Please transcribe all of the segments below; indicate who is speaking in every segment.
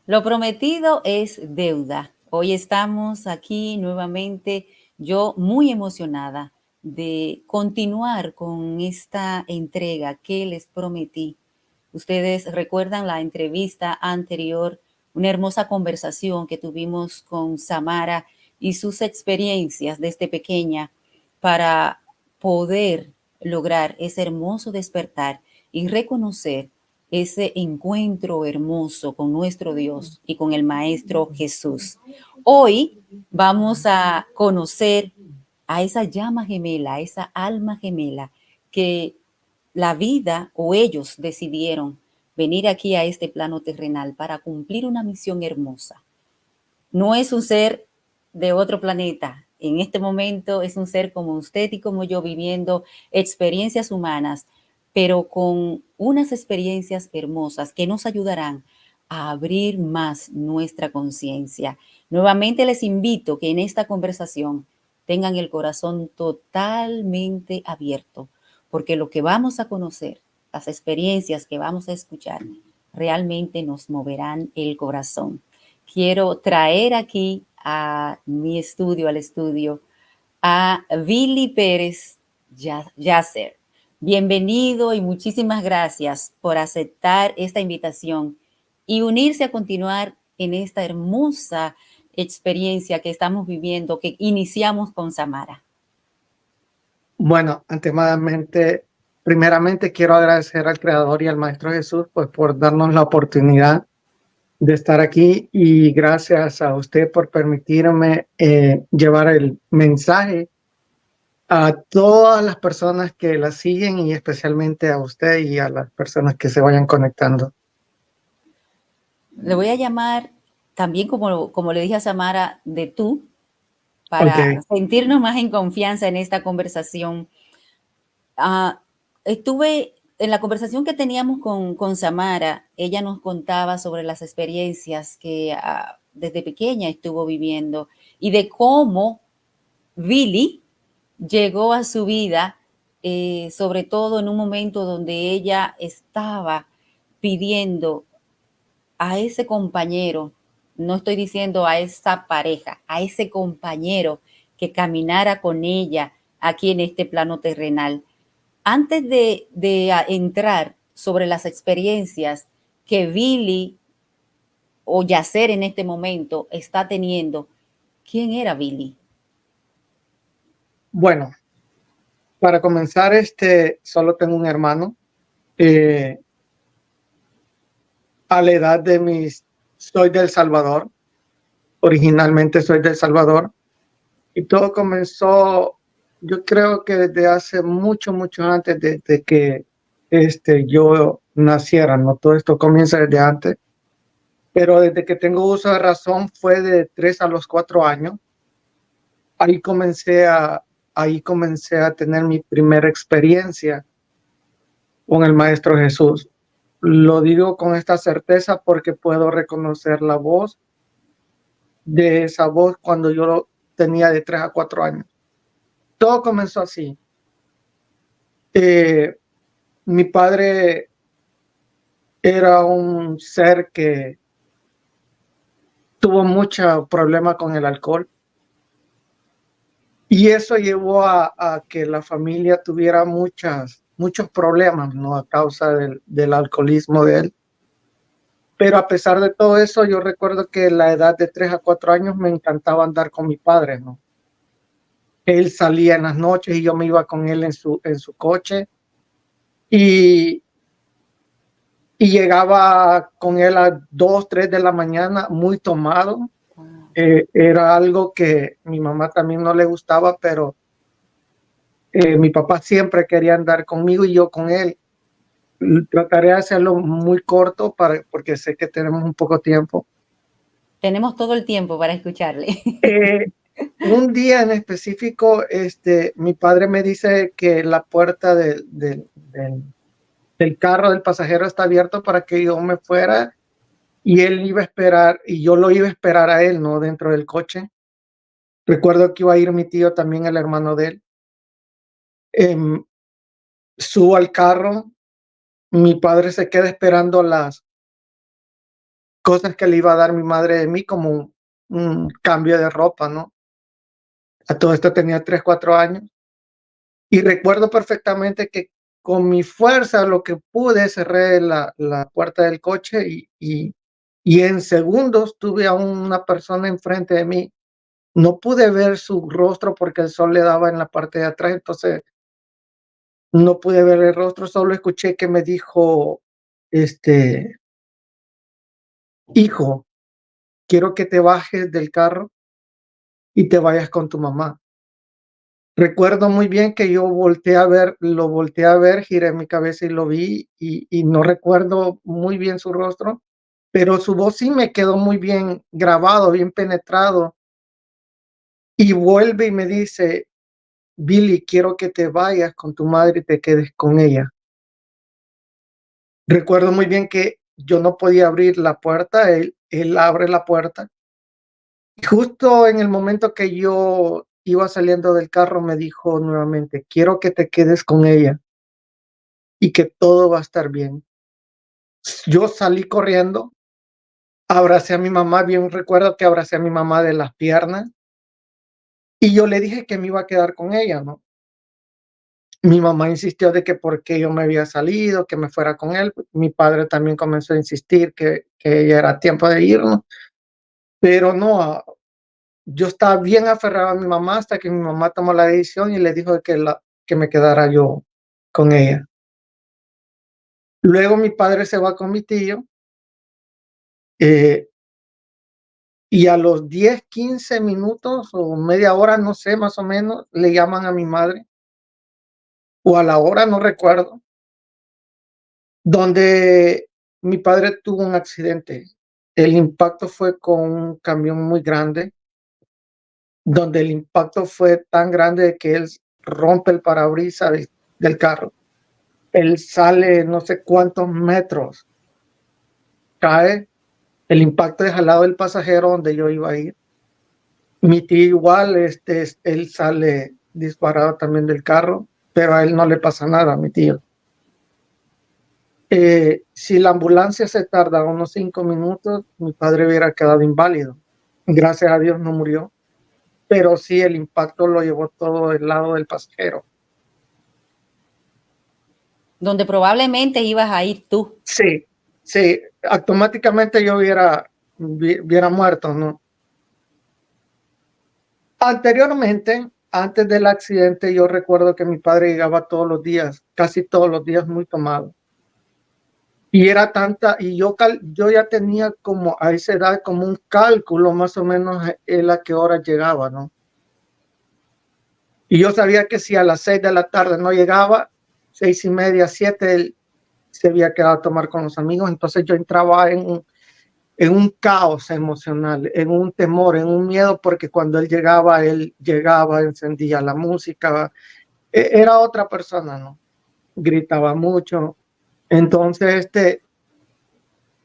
Speaker 1: Lo prometido es deuda. Hoy estamos aquí nuevamente, yo muy emocionada de continuar con esta entrega que les prometí. Ustedes recuerdan la entrevista anterior, una hermosa conversación que tuvimos con Samara y sus experiencias desde pequeña para poder lograr ese hermoso despertar y reconocer ese encuentro hermoso con nuestro Dios y con el Maestro Jesús. Hoy vamos a conocer a esa llama gemela, a esa alma gemela que la vida o ellos decidieron venir aquí a este plano terrenal para cumplir una misión hermosa. No es un ser de otro planeta. En este momento es un ser como usted y como yo viviendo experiencias humanas, pero con unas experiencias hermosas que nos ayudarán a abrir más nuestra conciencia. Nuevamente les invito que en esta conversación tengan el corazón totalmente abierto, porque lo que vamos a conocer, las experiencias que vamos a escuchar, realmente nos moverán el corazón. Quiero traer aquí a mi estudio, al estudio, a Billy Pérez Yasser. Bienvenido y muchísimas gracias por aceptar esta invitación y unirse a continuar en esta hermosa experiencia que estamos viviendo, que iniciamos con Samara.
Speaker 2: Bueno, primeramente quiero agradecer al Creador y al Maestro Jesús pues, por darnos la oportunidad de estar aquí y gracias a usted por permitirme llevar el mensaje a todas las personas que la siguen y especialmente a usted y a las personas que se vayan conectando.
Speaker 1: Le voy a llamar también, como le dije a Samara, de tú, para
Speaker 2: Ok.
Speaker 1: sentirnos más en confianza en esta conversación. Ah, estuve en la conversación que teníamos con Samara, ella nos contaba sobre las experiencias que desde pequeña estuvo viviendo y de cómo Billy llegó a su vida, sobre todo en un momento donde ella estaba pidiendo a ese compañero, no estoy diciendo a esa pareja, a ese compañero que caminara con ella aquí en este plano terrenal. Antes de entrar sobre las experiencias que Billy o Yacer en este momento está teniendo, ¿quién era Billy?
Speaker 2: Bueno, para comenzar, solo tengo un hermano. A la edad soy del Salvador. Originalmente soy del Salvador. Y todo comenzó, yo creo que desde hace mucho antes de que yo naciera, ¿no? Todo esto comienza desde antes, pero desde que tengo uso de razón fue de 3 a los 4 años. Ahí comencé a, ahí comencé a tener mi primera experiencia con el Maestro Jesús. Lo digo con esta certeza porque puedo reconocer la voz de esa voz cuando yo tenía de 3 a 4 años. Todo comenzó así. Eh, Mi padre era un ser que tuvo mucho problema con el alcohol y eso llevó a que la familia tuviera muchos problemas, ¿no? A causa del alcoholismo de él. Pero a pesar de todo eso, yo recuerdo que a la edad de 3 a 4 años me encantaba andar con mi padre, ¿no? Él salía en las noches y yo me iba con él en su coche y, y llegaba con él a 2, 3 de la mañana muy tomado. Era algo que mi mamá también no le gustaba, pero mi papá siempre quería andar conmigo y yo con él. Trataré de hacerlo muy corto porque sé que tenemos un poco tiempo.
Speaker 1: Tenemos todo el tiempo para escucharle.
Speaker 2: Eh, un día en específico, mi padre me dice que la puerta del carro del pasajero está abierta para que yo me fuera y él iba a esperar y yo lo iba a esperar a él, ¿no? Dentro del coche. Recuerdo que iba a ir mi tío también, el hermano de él. Em, Subo al carro, mi padre se queda esperando cosas que le iba a dar mi madre de mí como un cambio de ropa, ¿no? A todo esto tenía 3, 4 años. Y recuerdo perfectamente que con mi fuerza, lo que pude, cerré la puerta del coche y en segundos tuve a una persona enfrente de mí. No pude ver su rostro porque el sol le daba en la parte de atrás, entonces no pude ver el rostro, solo escuché que me dijo, este, hijo, quiero que te bajes del carro y te vayas con tu mamá. Recuerdo muy bien que yo lo volteé a ver, giré mi cabeza y lo vi, y no recuerdo muy bien su rostro, pero su voz sí me quedó muy bien grabado, bien penetrado, y vuelve y me dice: "Billy, quiero que te vayas con tu madre y te quedes con ella". Recuerdo muy bien que yo no podía abrir la puerta, él abre la puerta, y justo en el momento que yo iba saliendo del carro, me dijo nuevamente: "Quiero que te quedes con ella y que todo va a estar bien". Yo salí corriendo, abracé a mi mamá, bien recuerdo que abracé a mi mamá de las piernas y yo le dije que me iba a quedar con ella, ¿no? Mi mamá insistió de que por qué yo me había salido, que me fuera con él. Mi padre también comenzó a insistir que ya era tiempo de irnos, pero no, yo estaba bien aferrado a mi mamá hasta que mi mamá tomó la decisión y le dijo que me quedara yo con ella. Luego mi padre se va con mi tío, eh, y a los 10, 15 minutos o media hora, no sé, más o menos, le llaman a mi madre, o a la hora, no recuerdo, donde mi padre tuvo un accidente. El impacto fue con un camión muy grande, donde el impacto fue tan grande que él rompe el parabrisas del carro. Él sale no sé cuántos metros, cae, el impacto deja al lado del pasajero donde yo iba a ir. Mi tío igual, él sale disparado también del carro, pero a él no le pasa nada, a mi tío. Si la ambulancia se tarda unos 5 minutos, mi padre hubiera quedado inválido. Gracias a Dios no murió, pero sí el impacto lo llevó todo del lado del pasajero.
Speaker 1: Donde probablemente ibas a ir tú.
Speaker 2: Sí, sí, automáticamente yo hubiera muerto, ¿no? Anteriormente, antes del accidente, yo recuerdo que mi padre llegaba todos los días, casi todos los días muy tomado. Y era tanta, y yo ya tenía como a esa edad como un cálculo más o menos en a qué hora llegaba, ¿no? Y yo sabía que si a las 6 de la tarde no llegaba, 6:30, 7, él se había quedado a tomar con los amigos. Entonces yo entraba en un caos emocional, en un temor, en un miedo, porque cuando él llegaba, encendía la música, era otra persona, ¿no? Gritaba mucho. Entonces,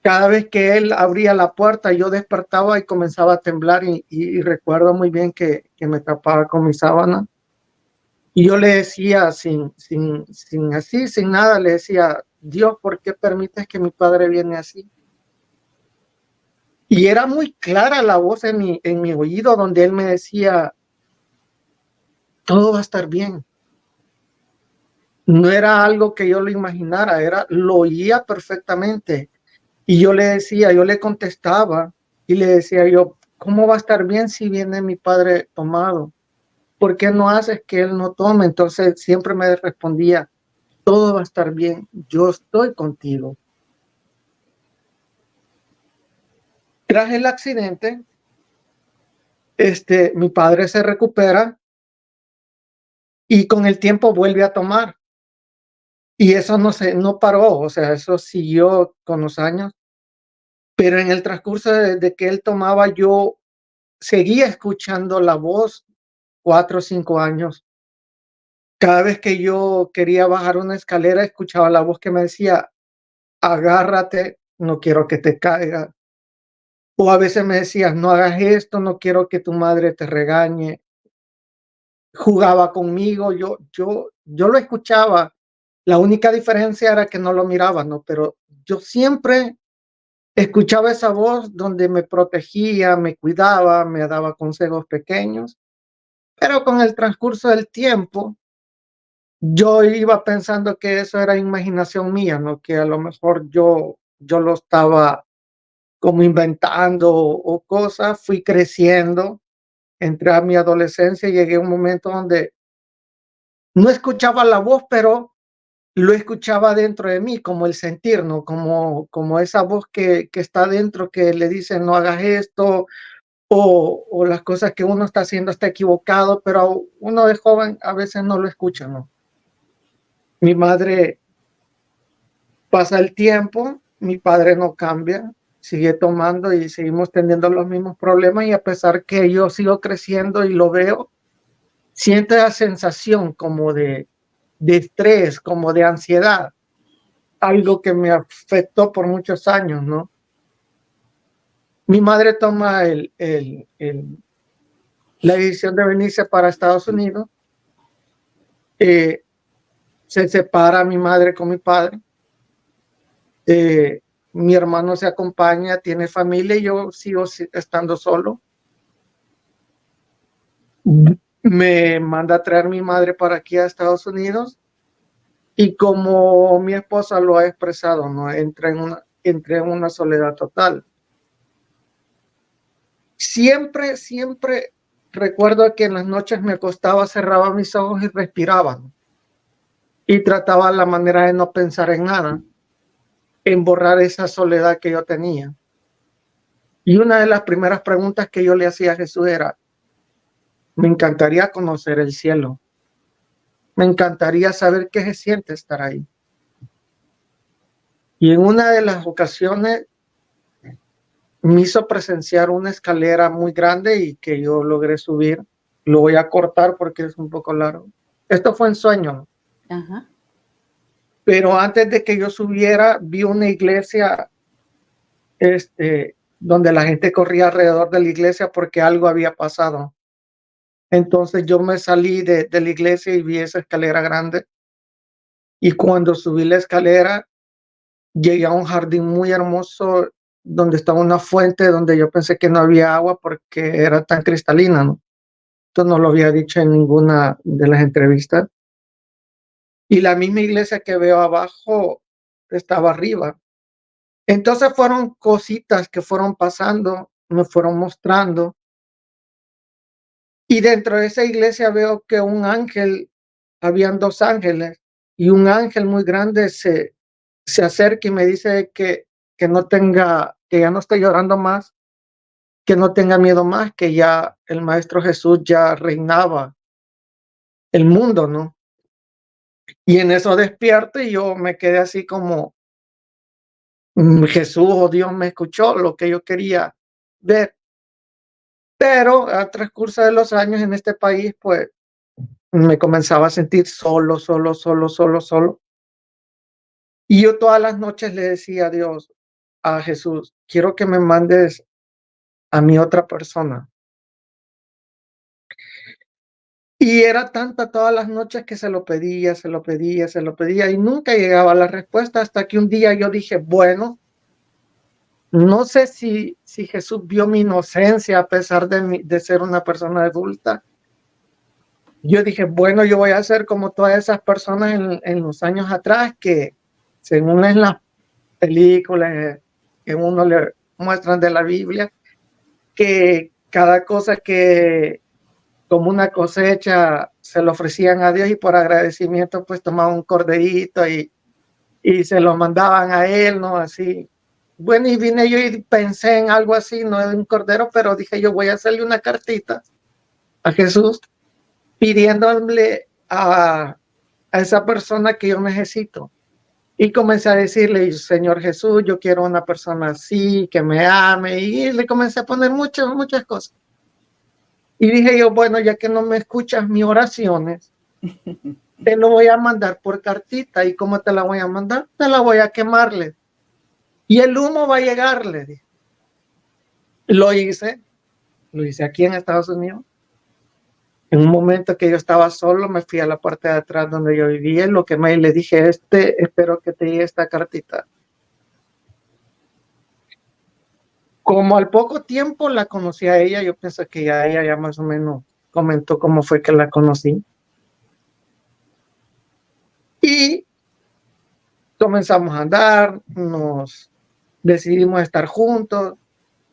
Speaker 2: cada vez que él abría la puerta, yo despertaba y comenzaba a temblar y recuerdo muy bien que me tapaba con mi sábana. Y yo le decía sin nada, le decía: Dios, ¿por qué permites que mi padre viene así? Y era muy clara la voz en mi oído donde él me decía: todo va a estar bien. No era algo que yo lo imaginara, lo oía perfectamente. Y yo le contestaba y le decía yo: ¿cómo va a estar bien si viene mi padre tomado? ¿Por qué no haces que él no tome? Entonces siempre me respondía: todo va a estar bien, yo estoy contigo. Tras el accidente, mi padre se recupera y con el tiempo vuelve a tomar. Y eso no paró, o sea, eso siguió con los años. Pero en el transcurso de que él tomaba, yo seguía escuchando la voz 4 o 5 años. Cada vez que yo quería bajar una escalera, escuchaba la voz que me decía: agárrate, no quiero que te caigas. O a veces me decía: no hagas esto, no quiero que tu madre te regañe. Jugaba conmigo, yo lo escuchaba. La única diferencia era que no lo miraba, ¿no? Pero yo siempre escuchaba esa voz donde me protegía, me cuidaba, me daba consejos pequeños, pero con el transcurso del tiempo, yo iba pensando que eso era imaginación mía, ¿no? Que a lo mejor yo lo estaba como inventando o cosas, fui creciendo, entré a mi adolescencia y llegué a un momento donde no escuchaba la voz, pero lo escuchaba dentro de mí, como el sentir, ¿no? Como esa voz que está dentro, que le dice, no hagas esto, o las cosas que uno está haciendo está equivocado, pero uno de joven a veces no lo escucha, ¿no? Mi madre pasa el tiempo, mi padre no cambia, sigue tomando y seguimos teniendo los mismos problemas y a pesar que yo sigo creciendo y lo veo, siento la sensación como de estrés, como de ansiedad, algo que me afectó por muchos años, ¿no? Mi madre toma la decisión de venirse para Estados Unidos, eh, se separa mi madre con mi padre, mi hermano se acompaña, tiene familia y yo sigo estando solo. Me manda a traer mi madre para aquí a Estados Unidos y como mi esposa lo ha expresado, ¿no? Entré en una soledad total. Siempre recuerdo que en las noches me acostaba, cerraba mis ojos y respiraba, ¿no? Y trataba la manera de no pensar en nada, en borrar esa soledad que yo tenía. Y una de las primeras preguntas que yo le hacía a Jesús era, me encantaría conocer el cielo, me encantaría saber qué se siente estar ahí. Y en una de las ocasiones me hizo presenciar una escalera muy grande y que yo logré subir. Lo voy a cortar porque es un poco largo. Esto fue en sueño, ¿no?
Speaker 1: Ajá.
Speaker 2: Pero antes de que yo subiera, vi una iglesia donde la gente corría alrededor de la iglesia porque algo había pasado. Entonces yo me salí de la iglesia y vi esa escalera grande. Y cuando subí la escalera, llegué a un jardín muy hermoso donde estaba una fuente donde yo pensé que no había agua porque era tan cristalina, ¿no? Esto no lo había dicho en ninguna de las entrevistas. Y la misma iglesia que veo abajo estaba arriba. Entonces fueron cositas que fueron pasando, me fueron mostrando. Y dentro de esa iglesia veo que un ángel, habían dos ángeles, y un ángel muy grande se acerca y me dice que no tenga, que ya no esté llorando más, que no tenga miedo más, que ya el Maestro Jesús ya reinaba el mundo, ¿no? Y en eso despierto y yo me quedé así como, Jesús o Dios me escuchó lo que yo quería ver. Pero a transcurso de los años en este país, pues me comenzaba a sentir solo. Y yo todas las noches le decía a Dios, a Jesús, quiero que me mandes a mi otra persona. Y era tanta todas las noches que se lo pedía y nunca llegaba la respuesta hasta que un día yo dije, bueno, no sé si Jesús vio mi inocencia a pesar de ser una persona adulta. Yo dije, bueno, yo voy a ser como todas esas personas en los años atrás que según en las películas que uno le muestran de la Biblia, que cada cosa que como una cosecha se lo ofrecían a Dios y por agradecimiento pues tomaban un corderito y se lo mandaban a él, ¿no? Así. Bueno, y vine yo y pensé en algo así, no de un cordero, pero dije yo voy a hacerle una cartita a Jesús pidiéndole a esa persona que yo necesito. Y comencé a decirle, Señor Jesús, yo quiero una persona así, que me ame. Y le comencé a poner muchas cosas. Y dije yo, bueno, ya que no me escuchas mis oraciones, te lo voy a mandar por cartita. ¿Y cómo te la voy a mandar? Te la voy a quemarle. Y el humo va a llegarle. Dije. Lo hice aquí en Estados Unidos. En un momento que yo estaba solo, me fui a la parte de atrás donde yo vivía. Lo que le dije, espero que te llegue esta cartita. Como al poco tiempo la conocí a ella, yo pienso que ya ella ya más o menos comentó cómo fue que la conocí. Y comenzamos a andar, nos decidimos estar juntos.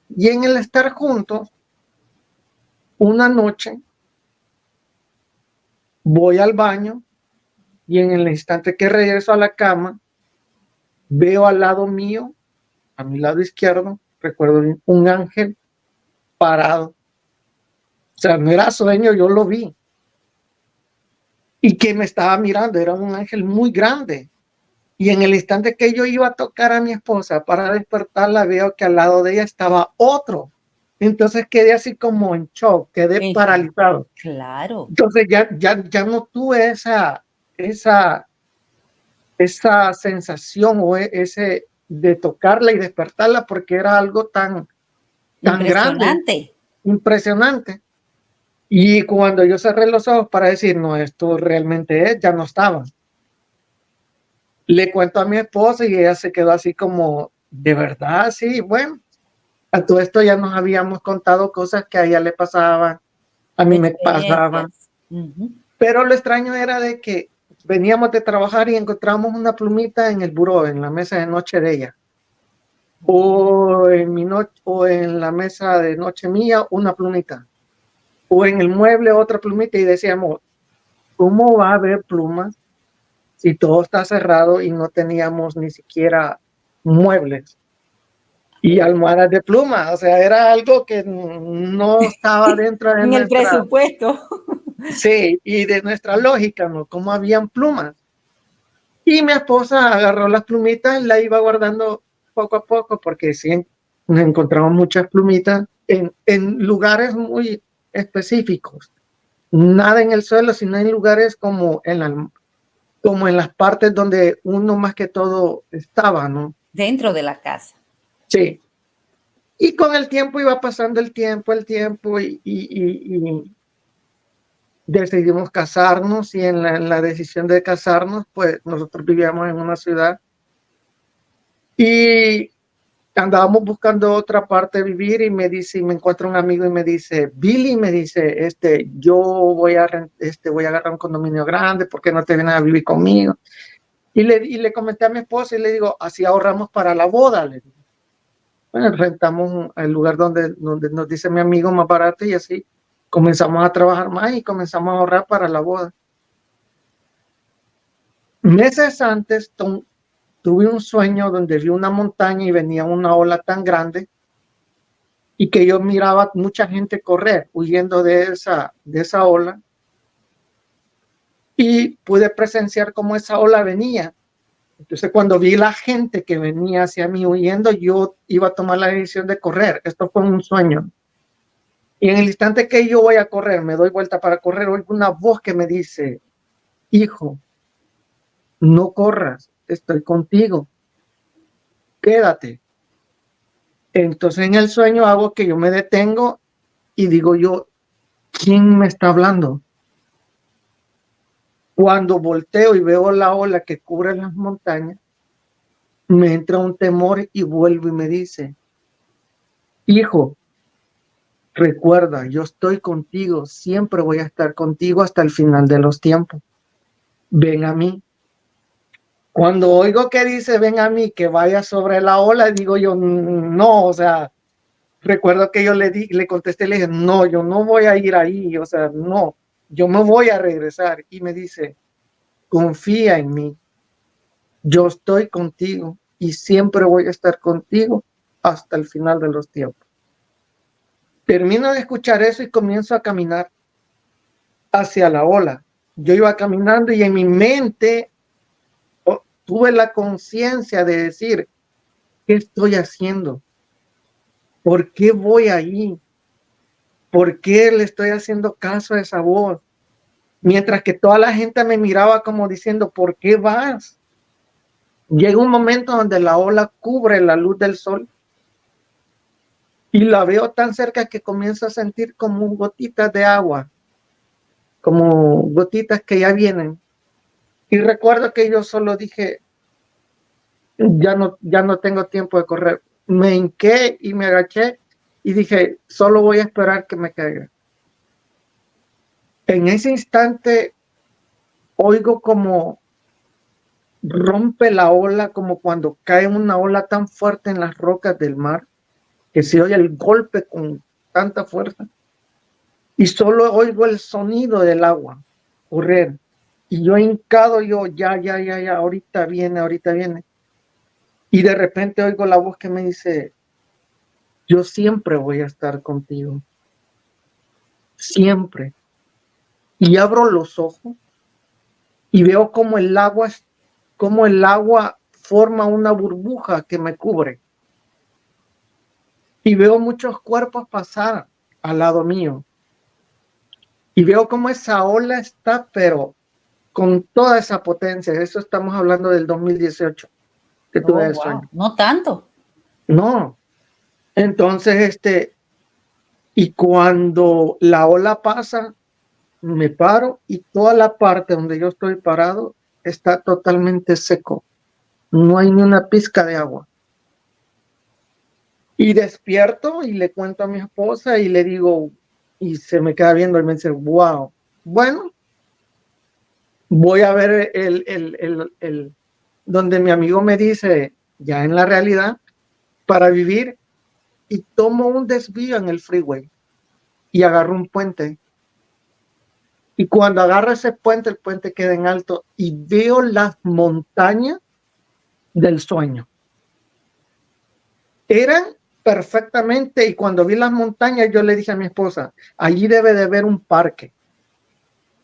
Speaker 2: Y en el estar juntos, una noche voy al baño y en el instante que regreso a la cama, veo al lado mío, a mi lado izquierdo, recuerdo un ángel parado. O sea, no era sueño, yo lo vi. Y que me estaba mirando, era un ángel muy grande. Y en el instante que yo iba a tocar a mi esposa para despertarla, veo que al lado de ella estaba otro. Entonces quedé así como en shock, quedé paralizado.
Speaker 1: Claro.
Speaker 2: Entonces ya no tuve esa sensación o ese de tocarla y despertarla porque era algo tan grande,
Speaker 1: Impresionante.
Speaker 2: impresionante. Y cuando yo cerré los ojos para decir, no, esto realmente es, ya no estaba. Le cuento a mi esposa y ella se quedó así como, ¿de verdad? Sí, bueno, a todo esto ya nos habíamos contado cosas que a ella le pasaban, a mí me pasaban.
Speaker 1: Experiencias. Ujú.
Speaker 2: Pero lo extraño era de que veníamos de trabajar y encontramos una plumita en el buró, en la mesa de noche de ella. O en la mesa de noche mía, una plumita. O en el mueble, otra plumita. Y decíamos, ¿cómo va a haber plumas si todo está cerrado y no teníamos ni siquiera muebles y almohadas de pluma? O sea, era algo que no estaba dentro de
Speaker 1: En el
Speaker 2: nuestra,
Speaker 1: presupuesto.
Speaker 2: sí, y de nuestra lógica, ¿no? ¿Cómo habían plumas? Y mi esposa agarró las plumitas y la iba guardando poco a poco, porque sí, encontramos muchas plumitas en lugares muy específicos. Nada en el suelo, sino en lugares como en las partes donde uno más que todo estaba, ¿no?
Speaker 1: Dentro de la casa.
Speaker 2: Sí. Y con el tiempo iba pasando el tiempo y decidimos casarnos y en la decisión de casarnos, pues nosotros vivíamos en una ciudad y andábamos buscando otra parte de vivir y me encuentra un amigo y me dice, Billy, me dice, yo voy a agarrar un condominio grande, ¿por qué no te vienes a vivir conmigo? Y le comenté a mi esposa y le digo, así ahorramos para la boda. Le digo. Bueno, rentamos el lugar donde nos dice mi amigo más barato y así comenzamos a trabajar más y comenzamos a ahorrar para la boda. Meses antes tuve un sueño donde vi una montaña y venía una ola tan grande y que yo miraba mucha gente correr huyendo de esa ola y pude presenciar cómo esa ola venía. Entonces cuando vi la gente que venía hacia mí huyendo, yo iba a tomar la decisión de correr. Esto fue un sueño. Y en el instante que yo voy a correr, me doy vuelta para correr, oigo una voz que me dice, hijo, no corras, estoy contigo, quédate. Entonces en el sueño hago que yo me detengo y digo yo, ¿quién me está hablando? Cuando volteo y veo la ola que cubre las montañas, me entra un temor y vuelvo y me dice, hijo, recuerda, yo estoy contigo, siempre voy a estar contigo hasta el final de los tiempos. Ven a mí. Cuando oigo que dice, ven a mí, que vaya sobre la ola, digo yo, no, o sea, recuerdo que yo le contesté, le dije, no, yo no voy a ir ahí, o sea, no, yo me voy a regresar. Y me dice, confía en mí, yo estoy contigo y siempre voy a estar contigo hasta el final de los tiempos. Termino de escuchar eso y comienzo a caminar hacia la ola. Yo iba caminando y en mi mente tuve la conciencia de decir, ¿qué estoy haciendo? ¿Por qué voy ahí? ¿Por qué le estoy haciendo caso a esa voz? Mientras que toda la gente me miraba como diciendo, ¿por qué vas? Llega un momento donde la ola cubre la luz del sol y la veo tan cerca que comienzo a sentir como gotitas de agua, como gotitas que ya vienen. Y recuerdo que yo solo dije, ya no tengo tiempo de correr, me hinqué y me agaché y dije, solo voy a esperar que me caiga. En ese instante oigo como rompe la ola, como cuando cae una ola tan fuerte en las rocas del mar, que se oye el golpe con tanta fuerza. Y solo oigo el sonido del agua correr. Y yo hincado, yo, ya, ahorita viene, ahorita viene. Y de repente oigo la voz que me dice, yo siempre voy a estar contigo. Siempre. Y abro los ojos y veo como el agua forma una burbuja que me cubre. Y veo muchos cuerpos pasar al lado mío. Y veo como esa ola está, pero con toda esa potencia. Eso estamos hablando del 2018, que tuve
Speaker 1: Oh,
Speaker 2: el
Speaker 1: wow.
Speaker 2: sueño.
Speaker 1: No tanto.
Speaker 2: No. Entonces, y cuando la ola pasa, me paro y toda la parte donde yo estoy parado está totalmente seco. No hay ni una pizca de agua. Y despierto y le cuento a mi esposa y le digo, y se me queda viendo y me dice, wow, bueno, voy a ver donde mi amigo me dice, ya en la realidad, para vivir, y tomo un desvío en el freeway y agarro un puente. Y cuando agarro ese puente, el puente queda en alto y veo las montañas del sueño. Eran perfectamente, y cuando vi las montañas, yo le dije a mi esposa, allí debe de haber un parque.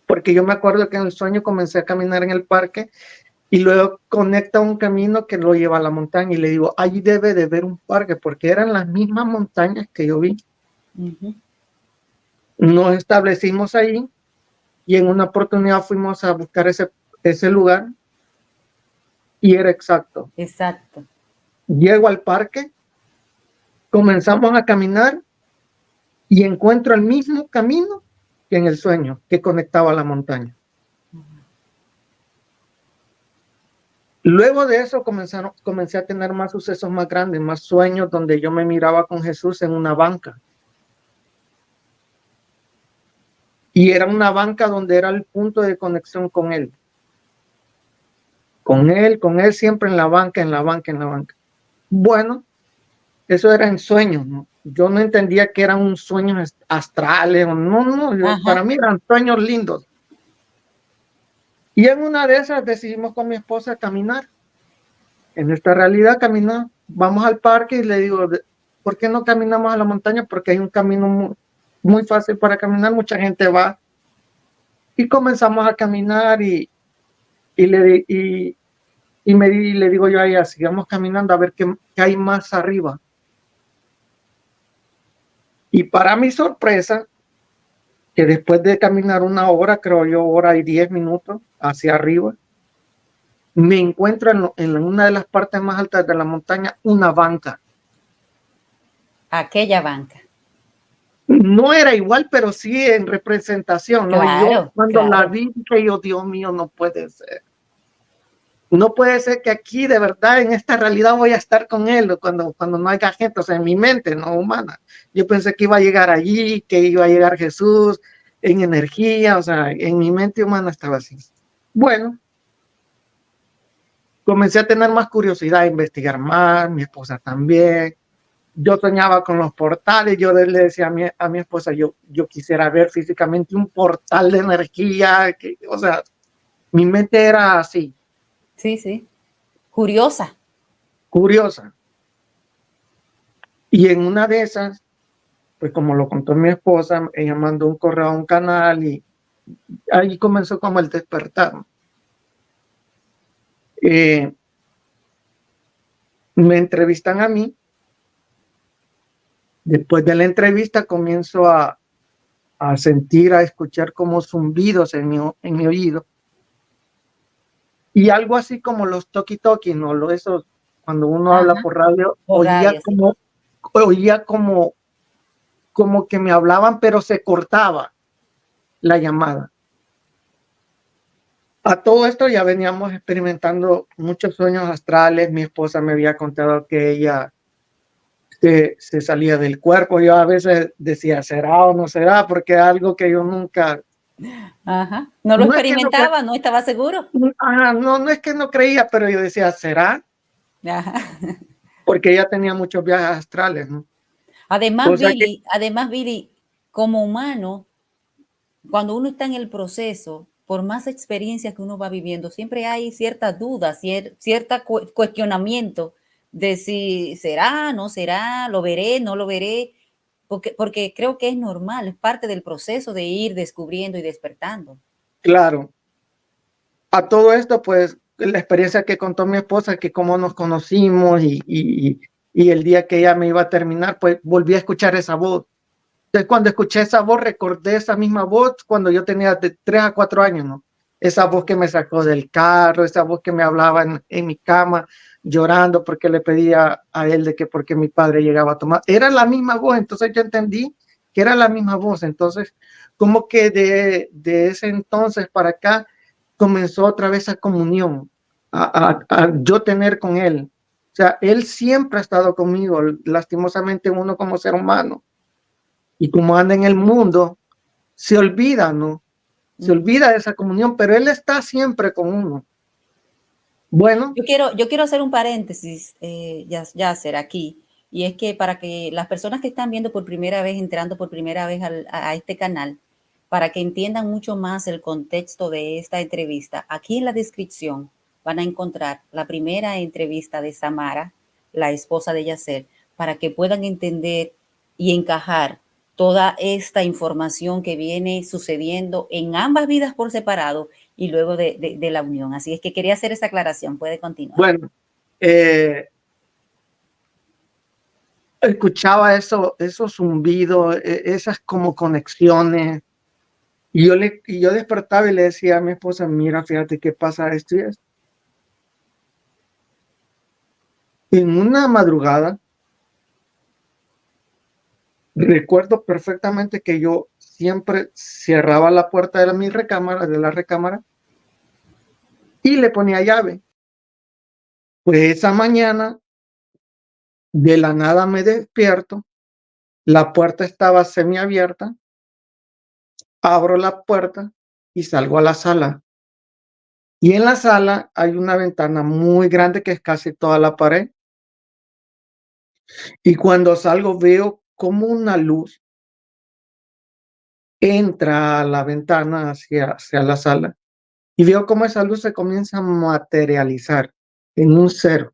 Speaker 2: Porque yo me acuerdo que en el sueño comencé a caminar en el parque y luego conecta un camino que lo lleva a la montaña y le digo, allí debe de haber un parque porque eran las mismas montañas que yo vi.
Speaker 1: Ujú.
Speaker 2: Nos establecimos ahí y en una oportunidad fuimos a buscar ese lugar y era exacto.
Speaker 1: Exacto.
Speaker 2: Llego al parque, comenzamos a caminar y encuentro el mismo camino que en el sueño que conectaba a la montaña. Luego de eso comencé a tener más sucesos más grandes, más sueños donde yo me miraba con Jesús en una banca. Y era una banca donde era el punto de conexión con Él. Con Él siempre en la banca, en la banca, en la banca. Bueno, eso era en sueños, ¿no? Yo no entendía que eran sueños astrales, para mí eran sueños lindos. Y en una de esas decidimos con mi esposa caminar. En esta realidad caminar, vamos al parque y le digo, ¿por qué no caminamos a la montaña? Porque hay un camino muy fácil para caminar, mucha gente va. Y comenzamos a caminar le digo yo a ella, sigamos caminando a ver qué hay más arriba. Y para mi sorpresa, que después de caminar una hora, creo yo, hora y 10 minutos hacia arriba, me encuentro en una de las partes más altas de la montaña, una banca.
Speaker 1: Aquella banca.
Speaker 2: No era igual, pero sí en representación, ¿no? Y yo
Speaker 1: Claro,
Speaker 2: cuando la
Speaker 1: claro.
Speaker 2: vi, dije yo, Dios mío, no puede ser. No puede ser que aquí de verdad en esta realidad voy a estar con él cuando no haya gente, o sea, en mi mente, no humana. Yo pensé que iba a llegar allí, que iba a llegar Jesús en energía, o sea, en mi mente humana estaba así. Bueno, comencé a tener más curiosidad, a investigar más, mi esposa también. Yo soñaba con los portales, yo le decía a mi esposa, yo quisiera ver físicamente un portal de energía, o sea, mi mente era así,
Speaker 1: Sí, sí. Curiosa.
Speaker 2: curiosa. Y en una de esas, pues como lo contó mi esposa, ella mandó un correo a un canal y ahí comenzó como el despertar. Me entrevistan a mí, después de la entrevista comienzo a sentir, a escuchar como zumbidos en mi oído. Y algo así como los toki-toki, ¿no? Eso, cuando uno habla por radio,
Speaker 1: Por radio, sí.
Speaker 2: oía como que me hablaban, pero se cortaba la llamada. A todo esto ya veníamos experimentando muchos sueños astrales. Mi esposa me había contado que ella se salía del cuerpo. Yo a veces decía, ¿será o no será? Porque es algo que yo nunca,
Speaker 1: Ajá. ¿No lo
Speaker 2: no es que no,
Speaker 1: experimentaba? ¿No estaba seguro?
Speaker 2: no es que no creía, pero yo decía, ¿será?
Speaker 1: Ajá.
Speaker 2: Porque ella tenía muchos viajes astrales, ¿no? Cosa que,
Speaker 1: Además, Billy, como humano, cuando uno está en el proceso, por más experiencias que uno va viviendo, siempre hay ciertas dudas, cierta cuestionamiento de si será, no será, lo veré, no lo veré, porque creo que es normal, es parte del proceso de ir descubriendo y despertando.
Speaker 2: claro, a todo esto, pues, la experiencia que contó mi esposa, que cómo nos conocimos y el día que ella me iba a terminar, pues volví a escuchar esa voz. Entonces, cuando escuché esa voz, recordé esa misma voz cuando yo tenía de 3 a 4 años, ¿no? Esa voz que me sacó del carro, esa voz que me hablaba en mi cama, llorando porque le pedía a él de que porque mi padre llegaba a tomar. Era la misma voz, entonces yo entendí que era la misma voz. Entonces, como que de ese entonces para acá comenzó otra vez esa comunión, a yo tener con él. O sea, él siempre ha estado conmigo, lastimosamente uno como ser humano y como anda en el mundo, se olvida, ¿no? Se olvida de esa comunión, pero Él está siempre con uno. Bueno,
Speaker 1: Yo quiero hacer un paréntesis, ya hacer aquí, y es que para que las personas que están viendo por primera vez, entrando por primera vez a este canal, para que entiendan mucho más el contexto de esta entrevista, aquí en la descripción van a encontrar la primera entrevista de Samara, la esposa de Yacer, para que puedan entender y encajar toda esta información que viene sucediendo en ambas vidas por separado y luego de la unión. Así es que quería hacer esa aclaración. Puede continuar.
Speaker 2: bueno, escuchaba esos zumbidos, esas como conexiones, y yo despertaba y le decía a mi esposa, mira, fíjate qué pasa esto y esto. En una madrugada, recuerdo perfectamente que yo siempre cerraba la puerta de de la recámara, y le ponía llave. Pues esa mañana, de la nada me despierto, la puerta estaba semiabierta, abro la puerta y salgo a la sala. Y en la sala hay una ventana muy grande que es casi toda la pared. Y cuando salgo veo como una luz entra a la ventana hacia la sala. Y veo cómo esa luz se comienza a materializar en un ser.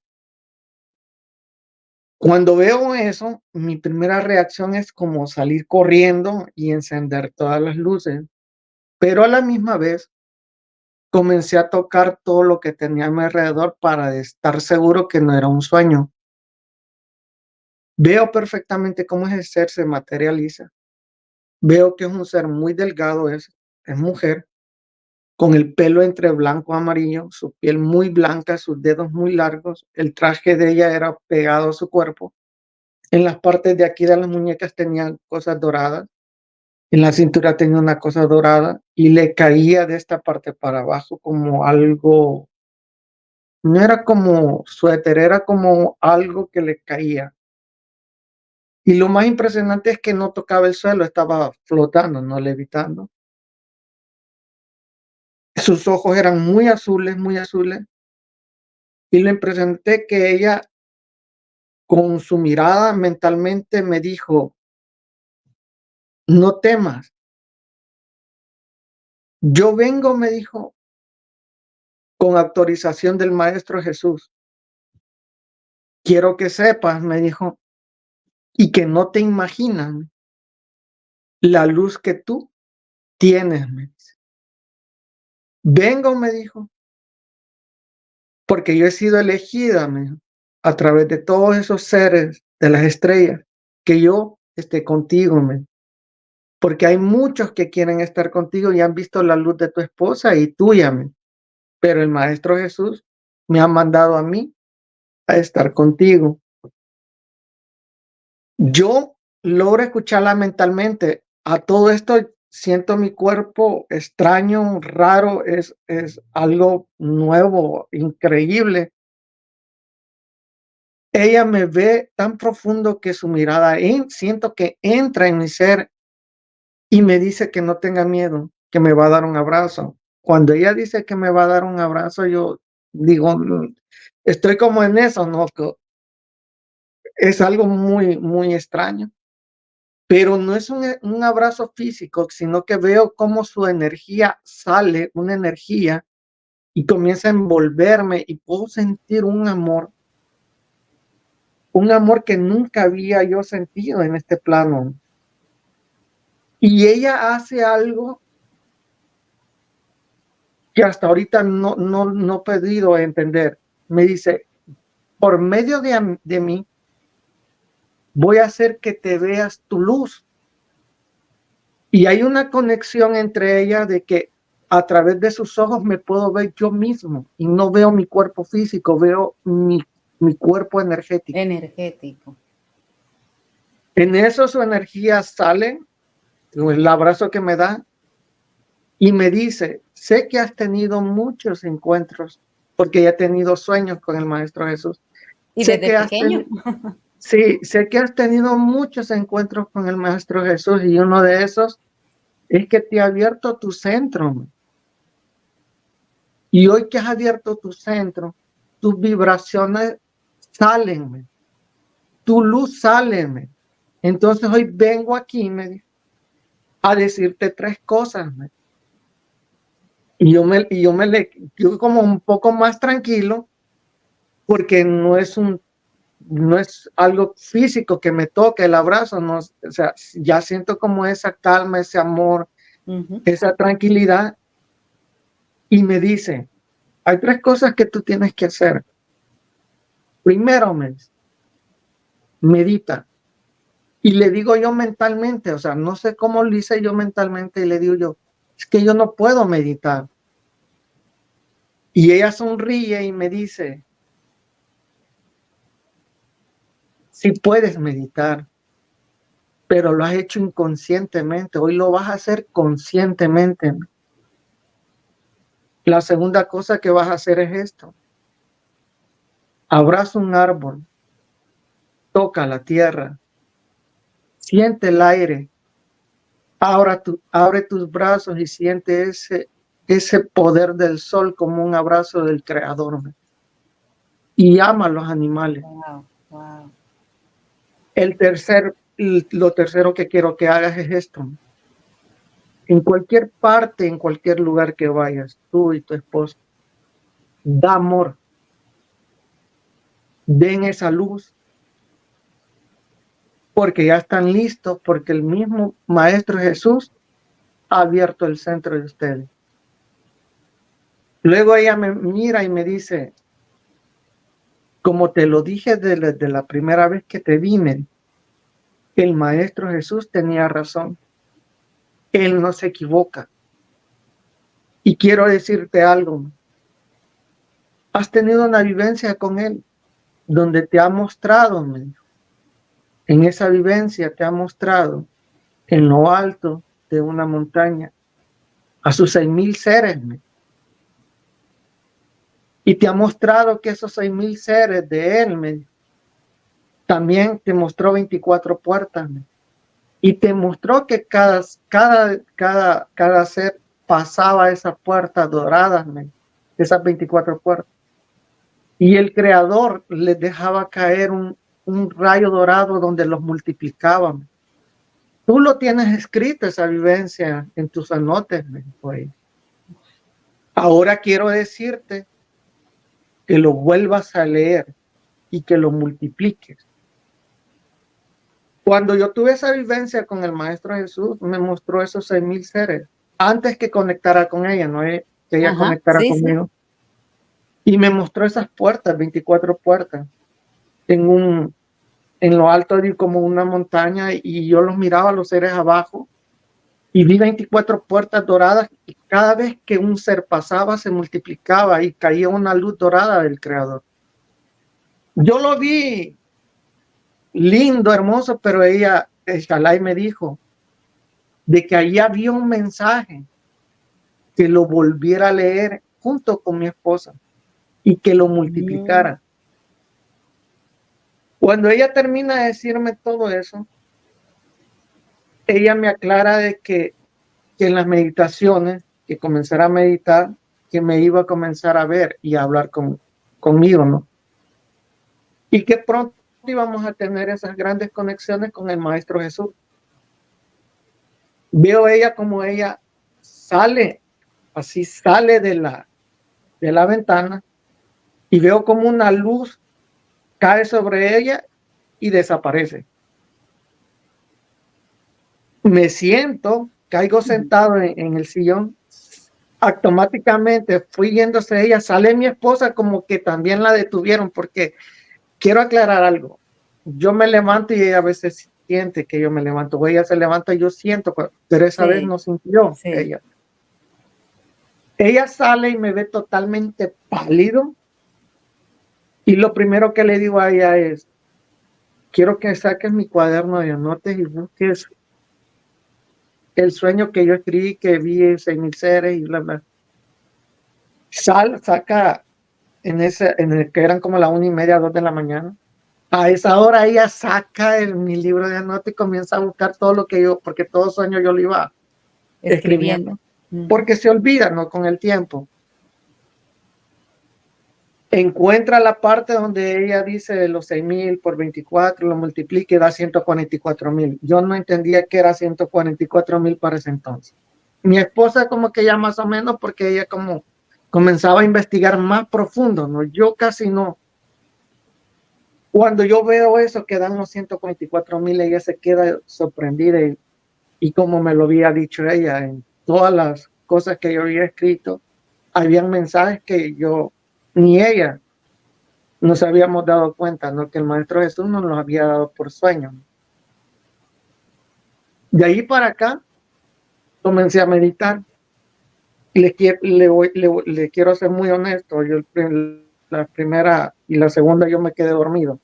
Speaker 2: Cuando veo eso, mi primera reacción es como salir corriendo y encender todas las luces. Pero a la misma vez comencé a tocar todo lo que tenía a mi alrededor para estar seguro que no era un sueño. Veo perfectamente cómo ese ser se materializa. Veo que es un ser muy delgado, es mujer, con el pelo entre blanco y amarillo, su piel muy blanca, sus dedos muy largos. El traje de ella era pegado a su cuerpo. En las partes de aquí de las muñecas tenían cosas doradas. En la cintura tenía una cosa dorada y le caía de esta parte para abajo como algo. No era como suéter, era como algo que le caía. Y lo más impresionante es que no tocaba el suelo, estaba flotando, no levitando. Sus ojos eran muy azules. Y lo impresionante es que ella, con su mirada mentalmente, me dijo, no temas. Yo vengo, me dijo, con autorización del Maestro Jesús. Quiero que sepas, me dijo, y que no te imaginas la luz que tú tienes. Vengo, me dijo, porque yo he sido elegida, a través de todos esos seres de las estrellas, que yo esté contigo, porque hay muchos que quieren estar contigo y han visto la luz de tu esposa y tuya, pero el Maestro Jesús me ha mandado a mí a estar contigo. Yo logro escucharla mentalmente. A todo esto siento mi cuerpo extraño, raro, es algo nuevo, increíble. ella me ve tan profundo que su mirada, siento que entra en mi ser y me dice que no tenga miedo, que me va a dar un abrazo. Cuando ella dice que me va a dar un abrazo, yo digo, estoy como en eso, ¿no? Es algo muy, muy extraño, pero no es un abrazo físico, sino que veo cómo su energía sale, una energía, y comienza a envolverme y puedo sentir un amor que nunca había yo sentido en este plano. Y ella hace algo que hasta ahorita no he podido entender. Me dice, por medio de mí, voy a hacer que te veas tu luz. Y hay una conexión entre ellas de que a través de sus ojos me puedo ver yo mismo y no veo mi cuerpo físico, veo mi cuerpo energético.
Speaker 1: Energético.
Speaker 2: En eso su energía sale, el abrazo que me da, y me dice, sé que has tenido muchos encuentros, porque ya he tenido sueños con el Maestro Jesús.
Speaker 1: ¿Y desde pequeño?
Speaker 2: Sí, sé que has tenido muchos encuentros con el Maestro Jesús y uno de esos es que te ha abierto tu centro. Y hoy que has abierto tu centro, tus vibraciones salen, tu luz sale. Entonces hoy vengo aquí a decirte 3 cosas. Y yo como un poco más tranquilo, porque no es algo físico que me toque el abrazo, no, o sea, ya siento como esa calma, ese amor, esa tranquilidad, y me dice, hay 3 cosas que tú tienes que hacer. Primero, medita. Y le digo yo mentalmente, o sea, no sé cómo lo hice yo mentalmente, y le digo yo, es que yo no puedo meditar. Y ella sonríe y me dice, sí puedes meditar, pero lo has hecho inconscientemente, hoy lo vas a hacer conscientemente. La segunda cosa que vas a hacer es esto. Abraza un árbol, toca la tierra, siente el aire, abre tus brazos y siente ese poder del sol como un abrazo del Creador. Y ama a los animales.
Speaker 1: Wow, wow.
Speaker 2: Lo tercero que quiero que hagas es esto. En cualquier parte, en cualquier lugar que vayas, tú y tu esposo, da amor, den esa luz, porque ya están listos, porque el mismo Maestro Jesús ha abierto el centro de ustedes. Luego ella me mira y me dice, como te lo dije desde la primera vez que te vine, el Maestro Jesús tenía razón. Él no se equivoca. Y quiero decirte algo. Has tenido una vivencia con él donde te ha mostrado, en esa vivencia te ha mostrado en lo alto de una montaña a sus 6,000 seres. Y te ha mostrado que esos 6,000 seres de él, también te mostró 24 puertas. Y te mostró que cada ser pasaba esas puertas doradas, esas 24 puertas. Y el Creador les dejaba caer un rayo dorado donde los multiplicaba. Tú lo tienes escrito, esa vivencia, en tus anotes. Pues. Ahora quiero decirte que lo vuelvas a leer y que lo multipliques. Cuando yo tuve esa vivencia con el Maestro Jesús, me mostró esos 6,000 seres, antes que conectara con ella, no es que ella conectara conmigo. Sí. Y me mostró esas puertas, 24 puertas, en lo alto de como una montaña, y yo los miraba a los seres abajo, y vi 24 puertas doradas, y cada vez que un ser pasaba, se multiplicaba, y caía una luz dorada del Creador. Yo lo vi lindo, hermoso, pero ella, Shalai, me dijo de que ahí había un mensaje que lo volviera a leer junto con mi esposa y que lo multiplicara. Cuando ella termina de decirme todo eso, ella me aclara de que en las meditaciones, que comenzara a meditar, que me iba a comenzar a ver y a hablar conmigo, ¿no? Y que pronto íbamos a tener esas grandes conexiones con el Maestro Jesús. Veo ella como ella sale, así sale de la ventana y veo como una luz cae sobre ella y desaparece. Me siento, caigo
Speaker 1: Ujú.
Speaker 2: sentado en el sillón, automáticamente fui yéndose ella, sale mi esposa como que también la detuvieron, porque quiero aclarar algo. Yo me levanto y ella a veces siente que yo me levanto, o ella se levanta y yo siento, pero esa vez
Speaker 1: Sí,
Speaker 2: no sintió
Speaker 1: sí.
Speaker 2: ella. Ella sale y me ve totalmente pálido y lo primero que le digo a ella es, quiero que saques mi cuaderno de anotes y busques el sueño que yo escribí, que vi 6,000 seres y bla, bla. Saca en el que eran como la 1:30, 2 de la mañana. A esa hora ella saca mi libro de anotes y comienza a buscar todo lo que yo, porque todo sueño yo lo iba
Speaker 1: Escribiendo.
Speaker 2: escribiendo,
Speaker 1: Ujú.
Speaker 2: porque se olvida, ¿no? Con el tiempo. Encuentra la parte donde ella dice los 6,000 por 24, lo multiplica y da 144,000. Yo no entendía que era 144,000 para ese entonces. Mi esposa como que ya más o menos, porque ella como comenzaba a investigar más profundo, ¿no? Yo casi no. Cuando yo veo eso, que dan los 144,000, ella se queda sorprendida y como me lo había dicho ella, en todas las cosas que yo había escrito, habían mensajes que yo, ni ella, nos habíamos dado cuenta, ¿no? Que el Maestro Jesús nos los había dado por sueño. De ahí para acá, comencé a meditar. Le quiero ser muy honesto. Yo la primera y la segunda yo me quedé dormido.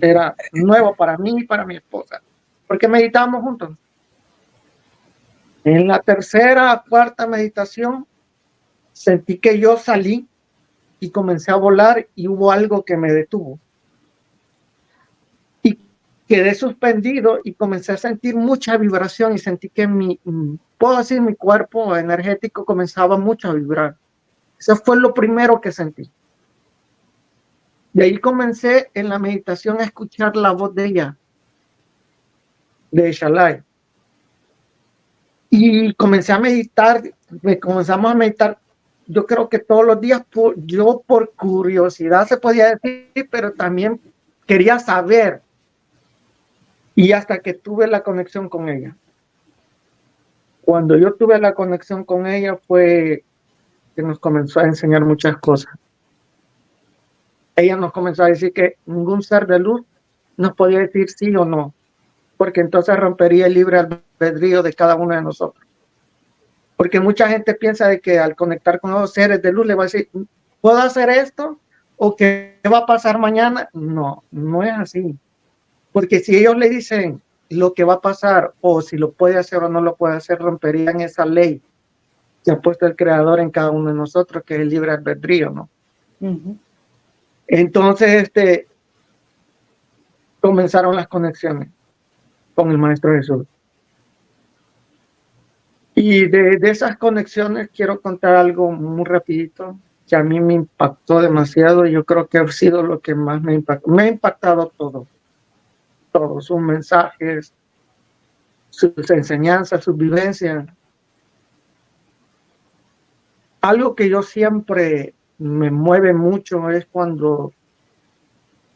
Speaker 2: Era nuevo para mí y para mi esposa, porque meditábamos juntos. En la tercera, cuarta meditación, sentí que yo salí y comencé a volar y hubo algo que me detuvo. Y quedé suspendido y comencé a sentir mucha vibración y sentí que puedo decir, mi cuerpo energético comenzaba mucho a vibrar. Eso fue lo primero que sentí. De ahí comencé en la meditación a escuchar la voz de ella, de Shalai. Y comencé a meditar, comenzamos a meditar, yo creo que todos los días, yo por curiosidad se podía decir, pero también quería saber. Y hasta que tuve la conexión con ella. Cuando yo tuve la conexión con ella fue que nos comenzó a enseñar muchas cosas. Ella nos comenzó a decir que ningún ser de luz nos podía decir sí o no, porque entonces rompería el libre albedrío de cada uno de nosotros. Porque mucha gente piensa de que al conectar con los seres de luz le va a decir, ¿puedo hacer esto? ¿O qué va a pasar mañana? No, no es así. Porque si ellos le dicen lo que va a pasar o si lo puede hacer o no lo puede hacer, romperían esa ley que ha puesto el creador en cada uno de nosotros, que es el libre albedrío, ¿no?
Speaker 1: Ujú.
Speaker 2: Entonces, comenzaron las conexiones con el Maestro Jesús. Y de esas conexiones quiero contar algo muy rapidito que a mí me impactó demasiado. Yo creo que ha sido lo que más me impactó. Me ha impactado todo, sus mensajes, sus enseñanzas, sus vivencias. Algo que yo siempre me mueve mucho es cuando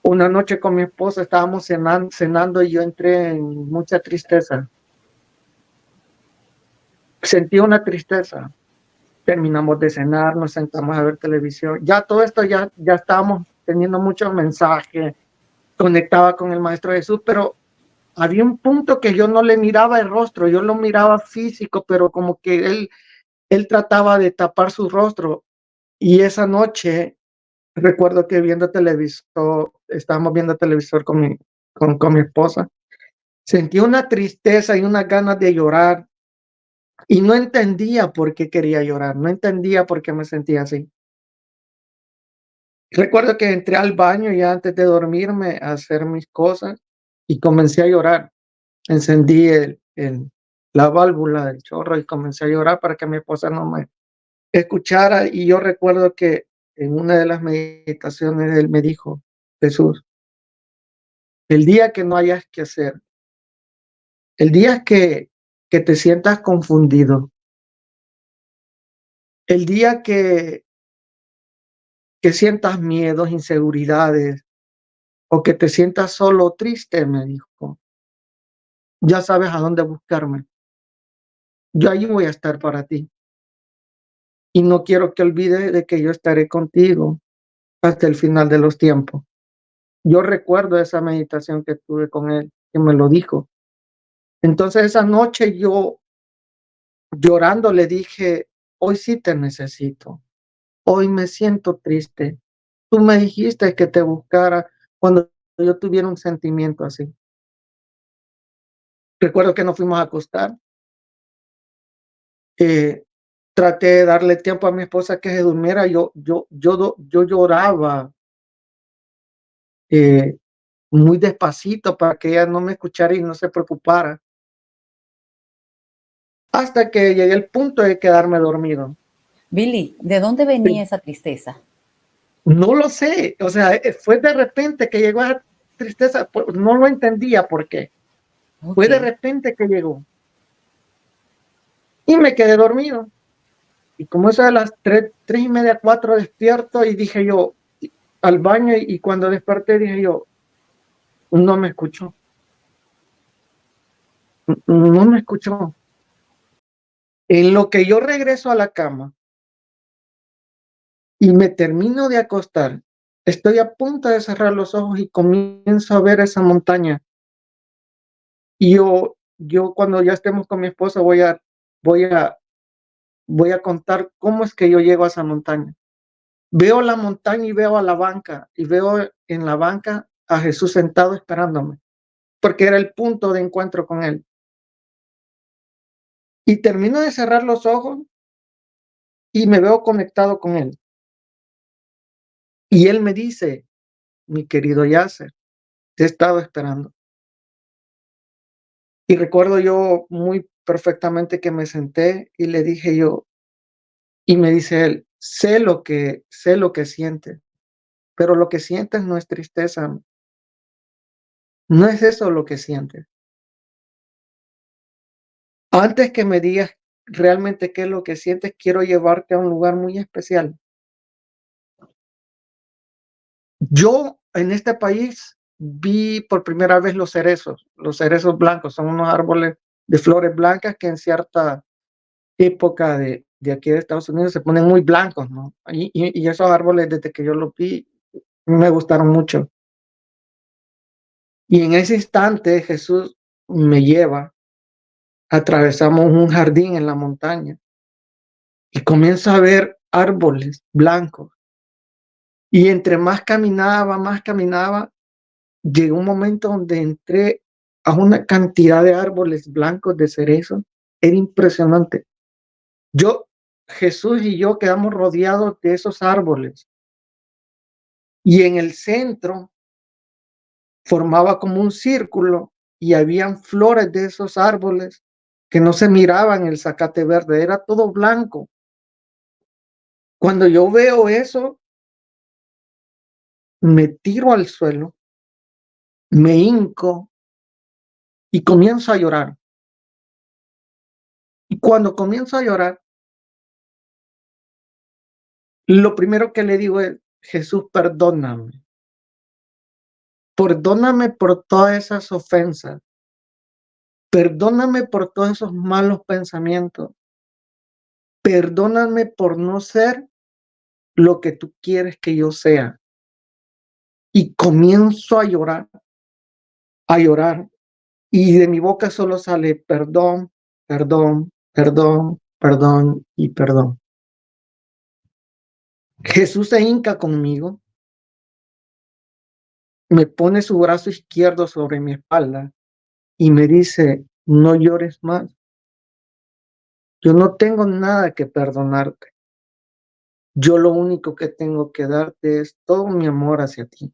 Speaker 2: una noche con mi esposa estábamos cenando y yo entré en mucha tristeza. Sentí una tristeza. Terminamos de cenar, nos sentamos a ver televisión. Ya todo esto, ya estábamos teniendo muchos mensajes, conectaba con el Maestro Jesús, pero había un punto que yo no le miraba el rostro, yo lo miraba físico, pero como que él trataba de tapar su rostro. Y esa noche recuerdo que viendo televisor, estábamos viendo televisor con mi esposa, sentí una tristeza y unas ganas de llorar y no entendía por qué quería llorar, no entendía por qué me sentía así. Recuerdo que entré al baño y antes de dormirme a hacer mis cosas y comencé a llorar. Encendí la válvula del chorro y comencé a llorar para que mi esposa no me escuchara. Y yo recuerdo que en una de las meditaciones él me dijo: Jesús, el día que no hayas que hacer, el día que te sientas confundido, el día que sientas miedos, inseguridades o que te sientas solo o triste, me dijo, ya sabes a dónde buscarme. Yo allí voy a estar para ti. Y no quiero que olvides de que yo estaré contigo hasta el final de los tiempos. Yo recuerdo esa meditación que tuve con él, que me lo dijo. Entonces esa noche yo llorando le dije, hoy sí te necesito, hoy me siento triste. Tú me dijiste que te buscara cuando yo tuviera un sentimiento así. Recuerdo que nos fuimos a acostar. eh, Traté de darle tiempo a mi esposa que se durmiera. Yo lloraba eh, muy despacito para que ella no me escuchara y no se preocupara, hasta que llegué al punto de quedarme dormido.
Speaker 1: Billy, ¿de dónde venía esa tristeza?
Speaker 2: No lo sé, o sea, fue de repente que llegó esa tristeza, no lo entendía por qué.
Speaker 1: Ok.
Speaker 2: Fue de repente que llegó y me quedé dormido. Y como eso de las 3:30, 4 despierto y dije yo al baño y cuando desperté dije yo, no me escuchó, no me escuchó. En lo que yo regreso a la cama y me termino de acostar, estoy a punto de cerrar los ojos y comienzo a ver esa montaña. Y yo cuando ya estemos con mi esposa voy a, voy a contar cómo es que yo llego a esa montaña. Veo la montaña y veo a la banca y veo en la banca a Jesús sentado esperándome, porque era el punto de encuentro con él. Y termino de cerrar los ojos y me veo conectado con él. Y él me dice, mi querido Yasser, te he estado esperando. Y recuerdo yo muy perfectamente que me senté y le dije yo, y me dice él, sé lo que sientes, pero lo que sientes no es tristeza, no es eso lo que sientes. Antes que me digas realmente qué es lo que sientes, quiero llevarte a un lugar muy especial. Yo en este país vi por primera vez los cerezos blancos, son unos árboles de flores blancas que en cierta época de aquí de Estados Unidos se ponen muy blancos, ¿no? Y esos árboles desde que yo los vi me gustaron mucho. Y en ese instante Jesús me lleva, atravesamos un jardín en la montaña y comienzo a ver árboles blancos. Y entre más caminaba, llegó un momento donde entré a una cantidad de árboles blancos de cerezo. Era impresionante. Yo, Jesús y yo quedamos rodeados de esos árboles. Y en el centro formaba como un círculo y habían flores de esos árboles que no se miraban en el zacate verde, era todo blanco. Cuando yo veo eso, me tiro al suelo, me hinco y comienzo a llorar. Y cuando comienzo a llorar, lo primero que le digo es, Jesús, perdóname. Perdóname por todas esas ofensas. Perdóname por todos esos malos pensamientos. Perdóname por no ser lo que tú quieres que yo sea. Y comienzo a llorar. Y de mi boca solo sale perdón, perdón, perdón, perdón y perdón. Jesús se hinca conmigo, me pone su brazo izquierdo sobre mi espalda y me dice, no llores más. Yo no tengo nada que perdonarte. yo lo único que tengo que darte es todo mi amor hacia ti.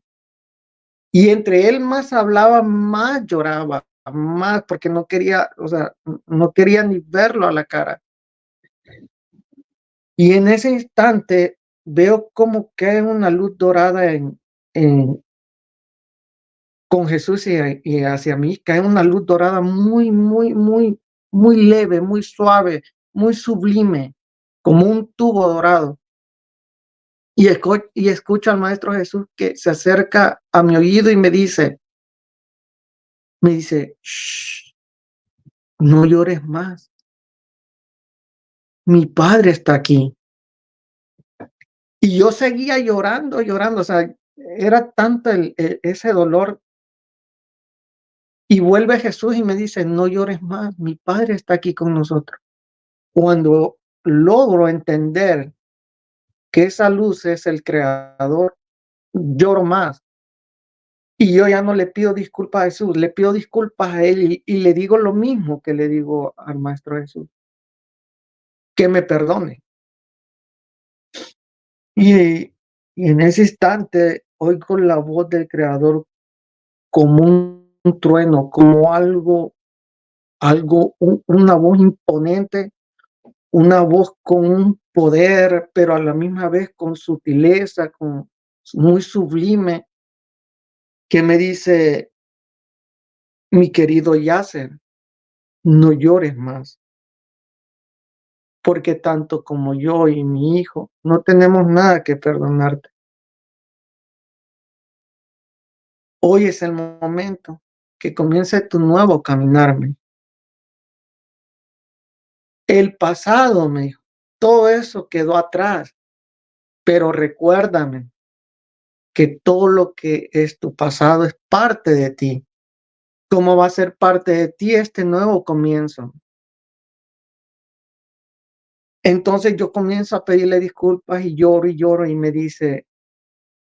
Speaker 2: Y entre él más hablaba, más lloraba, más porque no quería, o sea, no quería ni verlo a la cara. Y en ese instante veo como cae una luz dorada con Jesús y hacia mí, cae una luz dorada muy, muy, muy, muy leve, muy suave, muy sublime, como un tubo dorado. Y escucho al Maestro Jesús que se acerca a mi oído y me dice, "Shh, no llores más. Mi padre está aquí". Y yo seguía llorando, llorando, o sea, era tanto ese dolor. Y vuelve Jesús y me dice, no llores más, mi padre está aquí con nosotros. Cuando logro entender que esa luz es el creador, lloro más. Y yo ya no le pido disculpas a Jesús, le pido disculpas a él y le digo lo mismo que le digo al Maestro Jesús, que me perdone. Y, y en ese instante oigo la voz del creador como un trueno, como una voz imponente, una voz con un poder, pero a la misma vez con sutileza, muy sublime, que me dice, mi querido Yasser, no llores más, porque tanto como yo y mi hijo no tenemos nada que perdonarte. Hoy es el momento que comience tu nuevo caminarme. El pasado, me dijo, todo eso quedó atrás, pero recuérdame que todo lo que es tu pasado es parte de ti. ¿Cómo va a ser parte de ti este nuevo comienzo? Entonces yo comienzo a pedirle disculpas y lloro y me dice,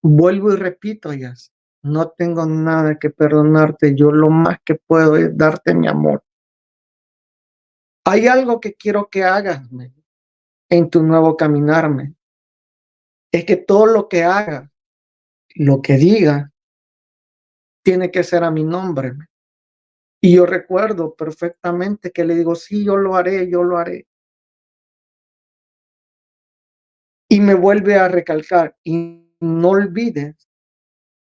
Speaker 2: vuelvo y repito, ya, no tengo nada que perdonarte, yo lo más que puedo es darte mi amor. Hay algo que quiero que hagas en tu nuevo caminarme, es que todo lo que hagas, lo que digas, tiene que ser a mi nombre. Y yo recuerdo perfectamente que le digo, sí, yo lo haré, yo lo haré. Y me vuelve a recalcar, y no olvides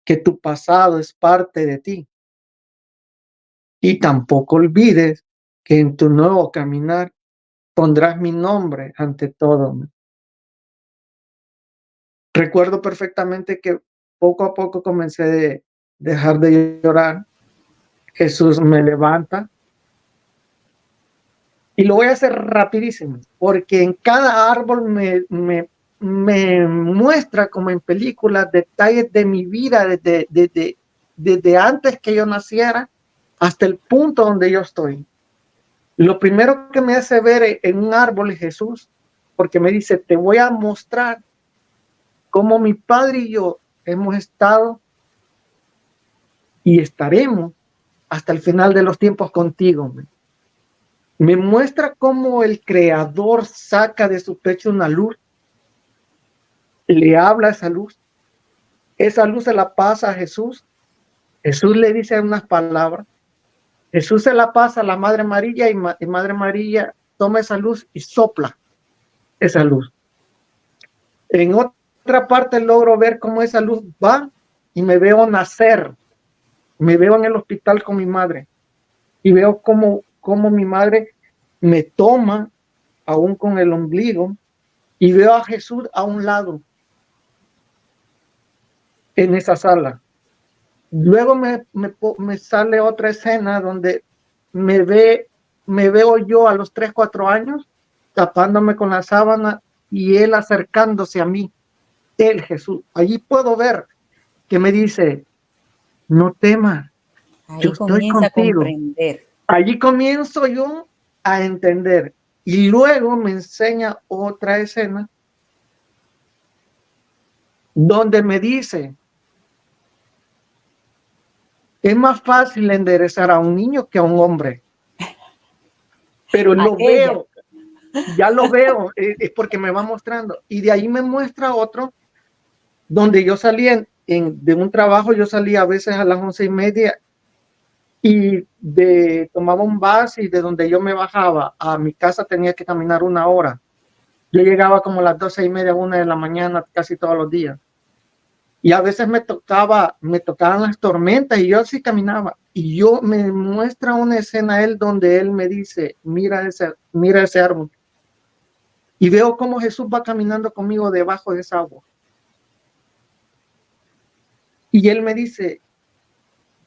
Speaker 2: que tu pasado es parte de ti. Y tampoco olvides que en tu nuevo caminar pondrás mi nombre ante todo. Recuerdo perfectamente que poco a poco comencé de dejar de llorar. Jesús me levanta. Y lo voy a hacer rapidísimo, porque en cada árbol me muestra como en películas detalles de mi vida desde antes que yo naciera hasta el punto donde yo estoy. Lo primero que me hace ver en un árbol es Jesús, porque me dice, te voy a mostrar cómo mi padre y yo hemos estado y estaremos hasta el final de los tiempos contigo. Me muestra cómo el creador saca de su pecho una luz, le habla a esa luz se la pasa a Jesús, Jesús le dice unas palabras, Jesús se la pasa a la Madre María y Madre María toma esa luz y sopla esa luz. En otra parte logro ver cómo esa luz va y me veo nacer, me veo en el hospital con mi madre y veo cómo mi madre me toma aún con el ombligo y veo a Jesús a un lado en esa sala. Luego me sale otra escena donde me veo yo a los 3, 4 años tapándome con la sábana y él acercándose a mí, él Jesús. Allí puedo ver que me dice, no temas, yo
Speaker 1: Ahí
Speaker 2: estoy
Speaker 1: comienza a
Speaker 2: contigo.
Speaker 1: comprender.
Speaker 2: Allí comienzo yo a entender. Y luego me enseña otra escena donde me dice, es más fácil enderezar a un niño que a un hombre. Pero lo
Speaker 1: Aquella.
Speaker 2: veo, Ya lo veo, es porque me va mostrando. Y de ahí me muestra otro, donde yo salía de un trabajo, yo salía a veces a las 11:30 y tomaba un bus y de donde yo me bajaba a mi casa tenía que caminar 1 hora. Yo llegaba como a las 12:30, 1 de la mañana, casi todos los días. Y a veces me tocaban las tormentas y yo así caminaba. Y yo me muestra una escena él donde él me dice, mira ese árbol. Y veo cómo Jesús va caminando conmigo debajo de esa agua. Y él me dice,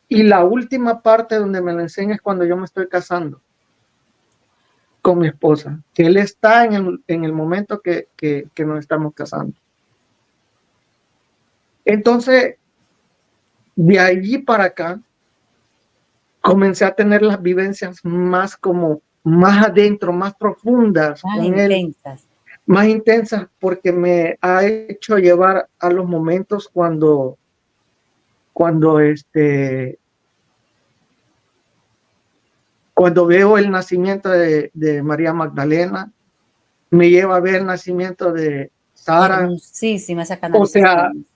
Speaker 2: y la última parte donde me lo enseña es cuando yo me estoy casando con mi esposa, que él está en el momento que nos estamos casando. Entonces, de allí para acá, comencé a tener las vivencias más adentro, más profundas
Speaker 1: Más
Speaker 2: con él,
Speaker 1: intensas.
Speaker 2: más intensas, porque me ha hecho llevar a los momentos cuando veo el nacimiento de María Magdalena, me lleva a ver el nacimiento de Sara.
Speaker 1: Hermosísima esa
Speaker 2: O sea,
Speaker 1: canalización.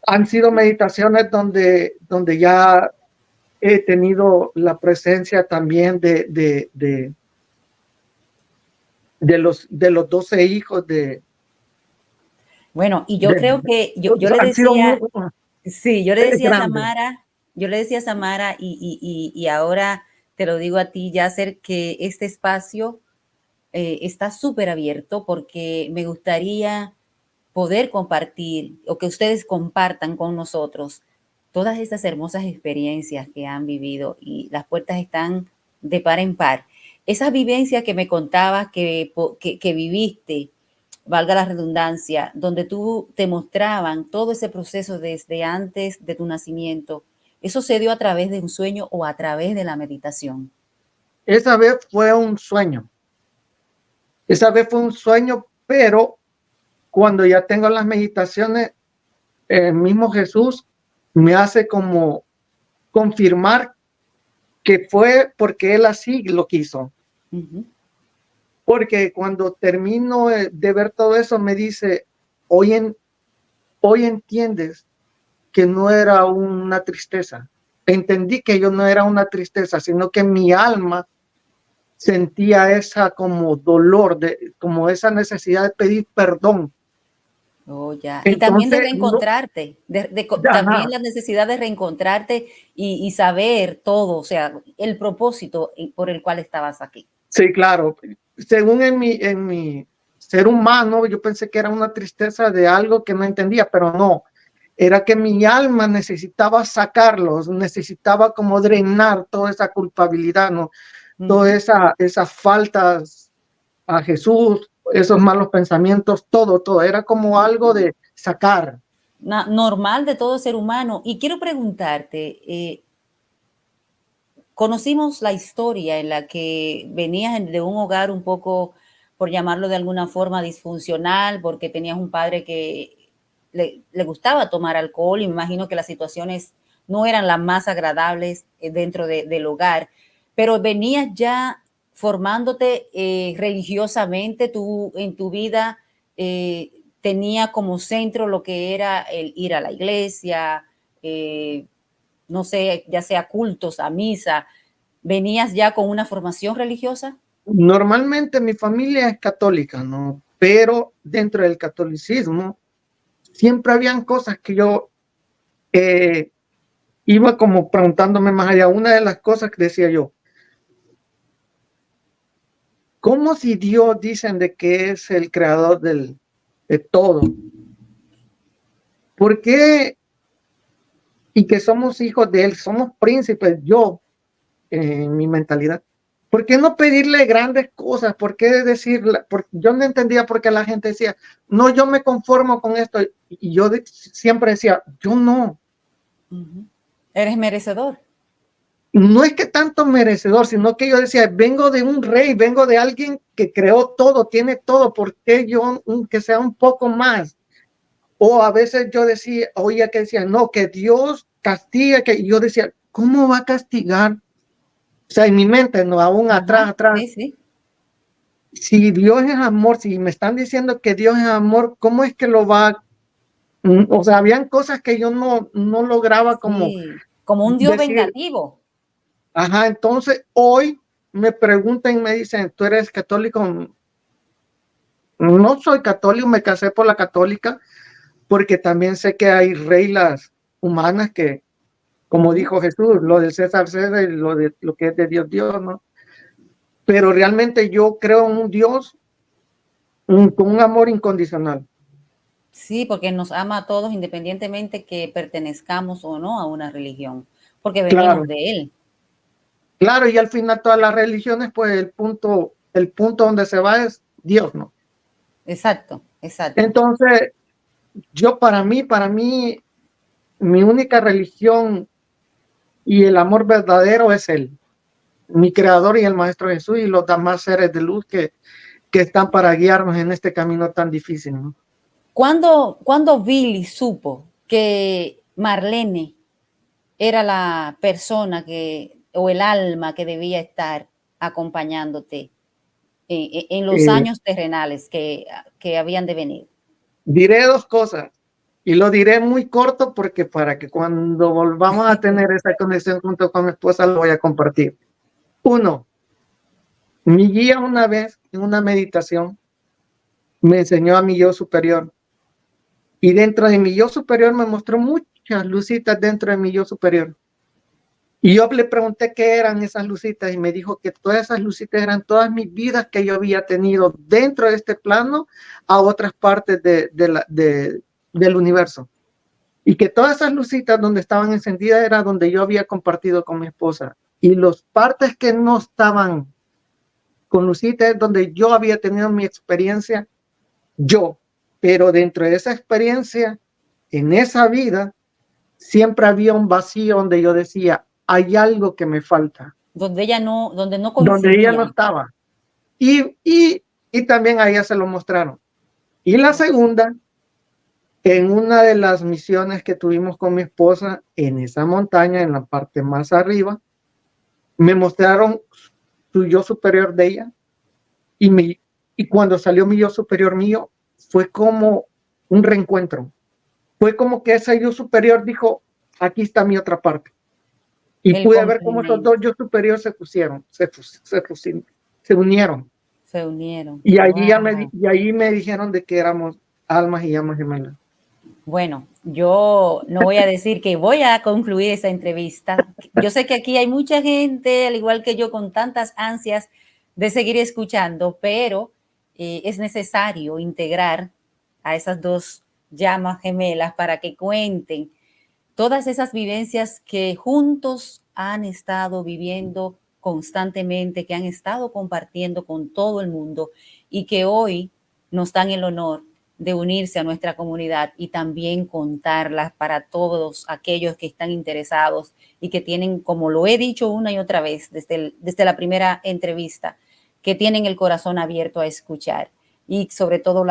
Speaker 2: han sido meditaciones donde ya he tenido la presencia también de los 12 hijos
Speaker 1: Bueno, y yo creo que yo le
Speaker 2: han sido muy
Speaker 1: decía, sí, yo le decía a
Speaker 2: grandes.
Speaker 1: Samara, y ahora te lo digo a ti, Yasser, que este espacio está súper abierto porque me gustaría poder compartir o que ustedes compartan con nosotros todas estas hermosas experiencias que han vivido y las puertas están de par en par. Esas vivencias que me contabas que viviste, valga la redundancia, donde tú te mostraban todo ese proceso desde antes de tu nacimiento, ¿eso se dio a través de un sueño o a través de la meditación?
Speaker 2: Esa vez fue un sueño. Pero cuando ya tengo las meditaciones, el mismo Jesús me hace como confirmar que fue porque él así lo quiso.
Speaker 1: Uh-huh.
Speaker 2: Porque cuando termino de ver todo eso, me dice, hoy entiendes que no era una tristeza. Entendí que yo no era una tristeza, sino que mi alma sentía esa como dolor, como esa necesidad de pedir perdón.
Speaker 1: Oh, ya. Y también de
Speaker 2: Entonces, no,
Speaker 1: reencontrarte, también
Speaker 2: ajá,
Speaker 1: la necesidad de reencontrarte y saber todo, o sea, el propósito por el cual estabas aquí.
Speaker 2: sí, claro. Según en mi ser humano, yo pensé que era una tristeza de algo que no entendía, pero no. Era que mi alma necesitaba sacarlos, necesitaba como drenar toda esa culpabilidad, ¿no?
Speaker 1: Uh-huh.
Speaker 2: Todas esas faltas a Jesús, esos malos pensamientos, todo. Era como algo de sacar.
Speaker 1: Normal de todo ser humano. Y quiero preguntarte, conocimos la historia en la que venías de un hogar un poco, por llamarlo de alguna forma, disfuncional, porque tenías un padre que le gustaba tomar alcohol y me imagino que las situaciones no eran las más agradables dentro del hogar, pero venías ya formándote religiosamente, tú en tu vida tenía como centro lo que era el ir a la iglesia, no sé, ya sea cultos, a misa. ¿Venías ya con una formación religiosa?
Speaker 2: Normalmente mi familia es católica, ¿no? Pero dentro del catolicismo siempre habían cosas que yo iba como preguntándome más allá. Una de las cosas que decía yo, ¿cómo si Dios dicen de que es el creador de todo? ¿Por qué? Y que somos hijos de él, somos príncipes, yo, en mi mentalidad. ¿Por qué no pedirle grandes cosas? ¿Por qué decirle? Porque yo no entendía por qué la gente decía, no, yo me conformo con esto. Y yo siempre decía, yo no.
Speaker 1: Uh-huh. Eres merecedor.
Speaker 2: No es que tanto merecedor, sino que yo decía, vengo de un rey, vengo de alguien que creó todo, tiene todo, ¿por qué yo que sea un poco más? O a veces yo decía, oía que decía, no, que Dios castiga, que yo decía, ¿cómo va a castigar? O sea, en mi mente, no, aún
Speaker 1: Ajá,
Speaker 2: atrás.
Speaker 1: sí, sí.
Speaker 2: si Dios es amor, si me están diciendo que Dios es amor, ¿cómo es que lo va? O sea, habían cosas que yo no lograba como
Speaker 1: Sí, como un Dios
Speaker 2: decir,
Speaker 1: vengativo.
Speaker 2: ajá, entonces hoy me preguntan y me dicen, ¿tú eres católico? No soy católico, me casé por la católica, porque también sé que hay reglas humanas que, como dijo Jesús, lo del César César y lo que es de Dios Dios, ¿no? Pero realmente yo creo en un Dios con un amor incondicional.
Speaker 1: Sí, porque nos ama a todos independientemente que pertenezcamos o no a una religión, porque
Speaker 2: Claro,
Speaker 1: venimos de Él.
Speaker 2: claro, y al final todas las religiones, pues el punto donde se va es Dios, ¿no?
Speaker 1: Exacto, exacto.
Speaker 2: Entonces, yo para mí, mi única religión y el amor verdadero es Él, mi creador y el Maestro Jesús y los demás seres de luz que están para guiarnos en este camino tan difícil, ¿no?
Speaker 1: ¿Cuándo Billy supo que Marlene era la persona que, o el alma que debía estar acompañándote en los
Speaker 2: Eh,
Speaker 1: años terrenales que habían de venir?
Speaker 2: Diré dos cosas y lo diré muy corto porque para que cuando volvamos a tener esa conexión junto con mi esposa lo voy a compartir. Uno, mi guía una vez en una meditación me enseñó a mi yo superior y dentro de mi yo superior me mostró muchas lucitas dentro de mi yo superior. Y yo le pregunté qué eran esas lucitas y me dijo que todas esas lucitas eran todas mis vidas que yo había tenido dentro de este plano a otras partes del universo. Y que todas esas lucitas donde estaban encendidas era donde yo había compartido con mi esposa. Y las partes que no estaban con lucitas es donde yo había tenido mi experiencia yo. Pero dentro de esa experiencia, en esa vida, siempre había un vacío donde yo decía, hay algo que me falta,
Speaker 1: Donde no
Speaker 2: donde ella no
Speaker 1: coincidían.
Speaker 2: estaba. Y, y, y también a ella se lo mostraron. Y la segunda, en una de las misiones que tuvimos con mi esposa en esa montaña, en la parte más arriba, me mostraron su yo superior de ella y cuando salió mi yo superior mío, fue como un reencuentro. Fue como que ese yo superior dijo, aquí está mi otra parte. Y
Speaker 1: El
Speaker 2: pude ver cómo esos dos
Speaker 1: complemento.
Speaker 2: yo superiores se pusieron, se unieron.
Speaker 1: Se unieron.
Speaker 2: Y allí,
Speaker 1: Wow.
Speaker 2: y ahí me dijeron de que éramos almas y llamas gemelas.
Speaker 1: Bueno, yo no voy a decir que voy a concluir esa entrevista. Yo sé que aquí hay mucha gente, al igual que yo, con tantas ansias de seguir escuchando, pero es necesario integrar a esas dos llamas gemelas para que cuenten todas esas vivencias que juntos han estado viviendo constantemente, que han estado compartiendo con todo el mundo y que hoy nos dan el honor de unirse a nuestra comunidad y también contarlas para todos aquellos que están interesados y que tienen, como lo he dicho una y otra vez desde la primera entrevista, que tienen el corazón abierto a escuchar y sobre todo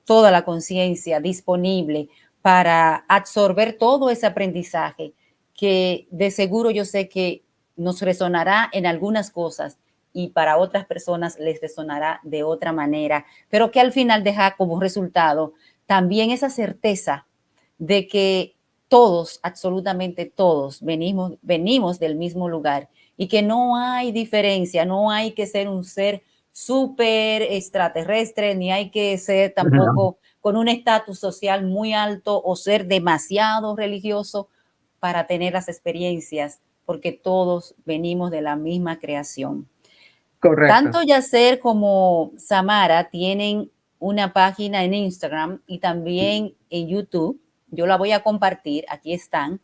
Speaker 1: toda la conciencia disponible para absorber todo ese aprendizaje que de seguro yo sé que nos resonará en algunas cosas y para otras personas les resonará de otra manera, pero que al final deja como resultado también esa certeza de que todos, absolutamente todos, venimos del mismo lugar y que no hay diferencia, no hay que ser un ser súper extraterrestre, ni hay que ser tampoco con un estatus social muy alto o ser demasiado religioso para tener las experiencias, porque todos venimos de la misma creación.
Speaker 2: Correcto.
Speaker 1: Tanto Yacer como Samara tienen una página en Instagram y también en YouTube. Yo la voy a compartir, aquí están.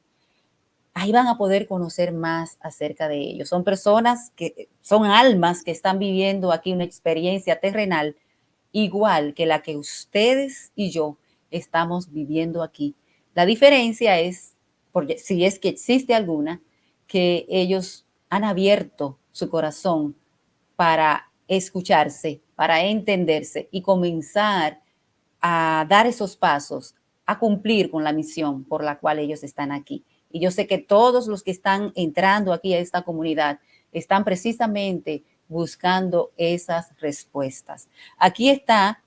Speaker 1: Ahí van a poder conocer más acerca de ellos. Son personas que son almas que están viviendo aquí una experiencia terrenal igual que la que ustedes y yo estamos viviendo aquí. La diferencia es, porque si es que existe alguna, que ellos han abierto su corazón para escucharse, para entenderse y comenzar a dar esos pasos, a cumplir con la misión por la cual ellos están aquí. Y yo sé que todos los que están entrando aquí a esta comunidad están precisamente buscando esas respuestas. Aquí está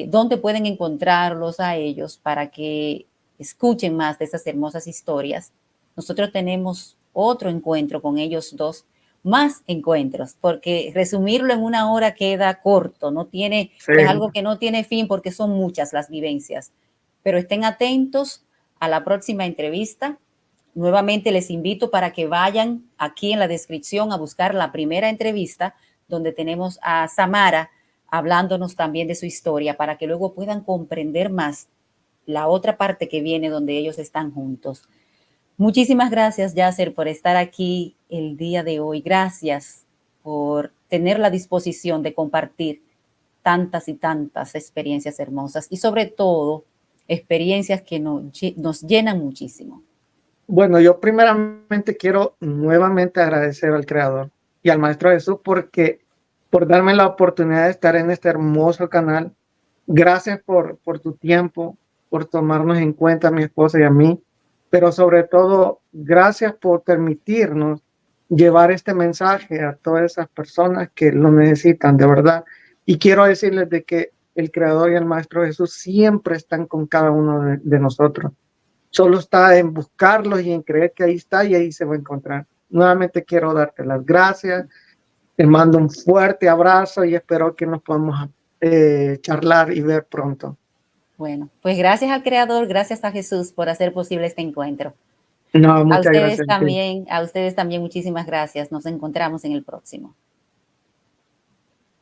Speaker 1: donde pueden encontrarlos a ellos para que escuchen más de esas hermosas historias. Nosotros tenemos otro encuentro con ellos dos, más encuentros, porque resumirlo en una hora queda corto, no tiene,
Speaker 2: Sí.
Speaker 1: es algo que no tiene fin porque son muchas las vivencias. Pero estén atentos a la próxima entrevista. Nuevamente les invito para que vayan aquí en la descripción a buscar la primera entrevista donde tenemos a Samara hablándonos también de su historia para que luego puedan comprender más la otra parte que viene donde ellos están juntos. Muchísimas gracias, Yasser, por estar aquí el día de hoy. Gracias por tener la disposición de compartir tantas y tantas experiencias hermosas y sobre todo experiencias que nos llenan muchísimo.
Speaker 2: Bueno, yo primeramente quiero nuevamente agradecer al Creador y al Maestro Jesús por darme la oportunidad de estar en este hermoso canal. Gracias por tu tiempo, por tomarnos en cuenta a mi esposa y a mí, pero sobre todo, gracias por permitirnos llevar este mensaje a todas esas personas que lo necesitan, de verdad. Y quiero decirles de que el Creador y el Maestro Jesús siempre están con cada uno de nosotros. Solo está en buscarlos y en creer que ahí está y ahí se va a encontrar. Nuevamente quiero darte las gracias. Te mando un fuerte abrazo y espero que nos podamos charlar y ver pronto.
Speaker 1: Bueno, pues gracias al Creador, gracias a Jesús por hacer posible este encuentro.
Speaker 2: No, muchas gracias.
Speaker 1: A ustedes también muchísimas gracias. Nos encontramos en el próximo.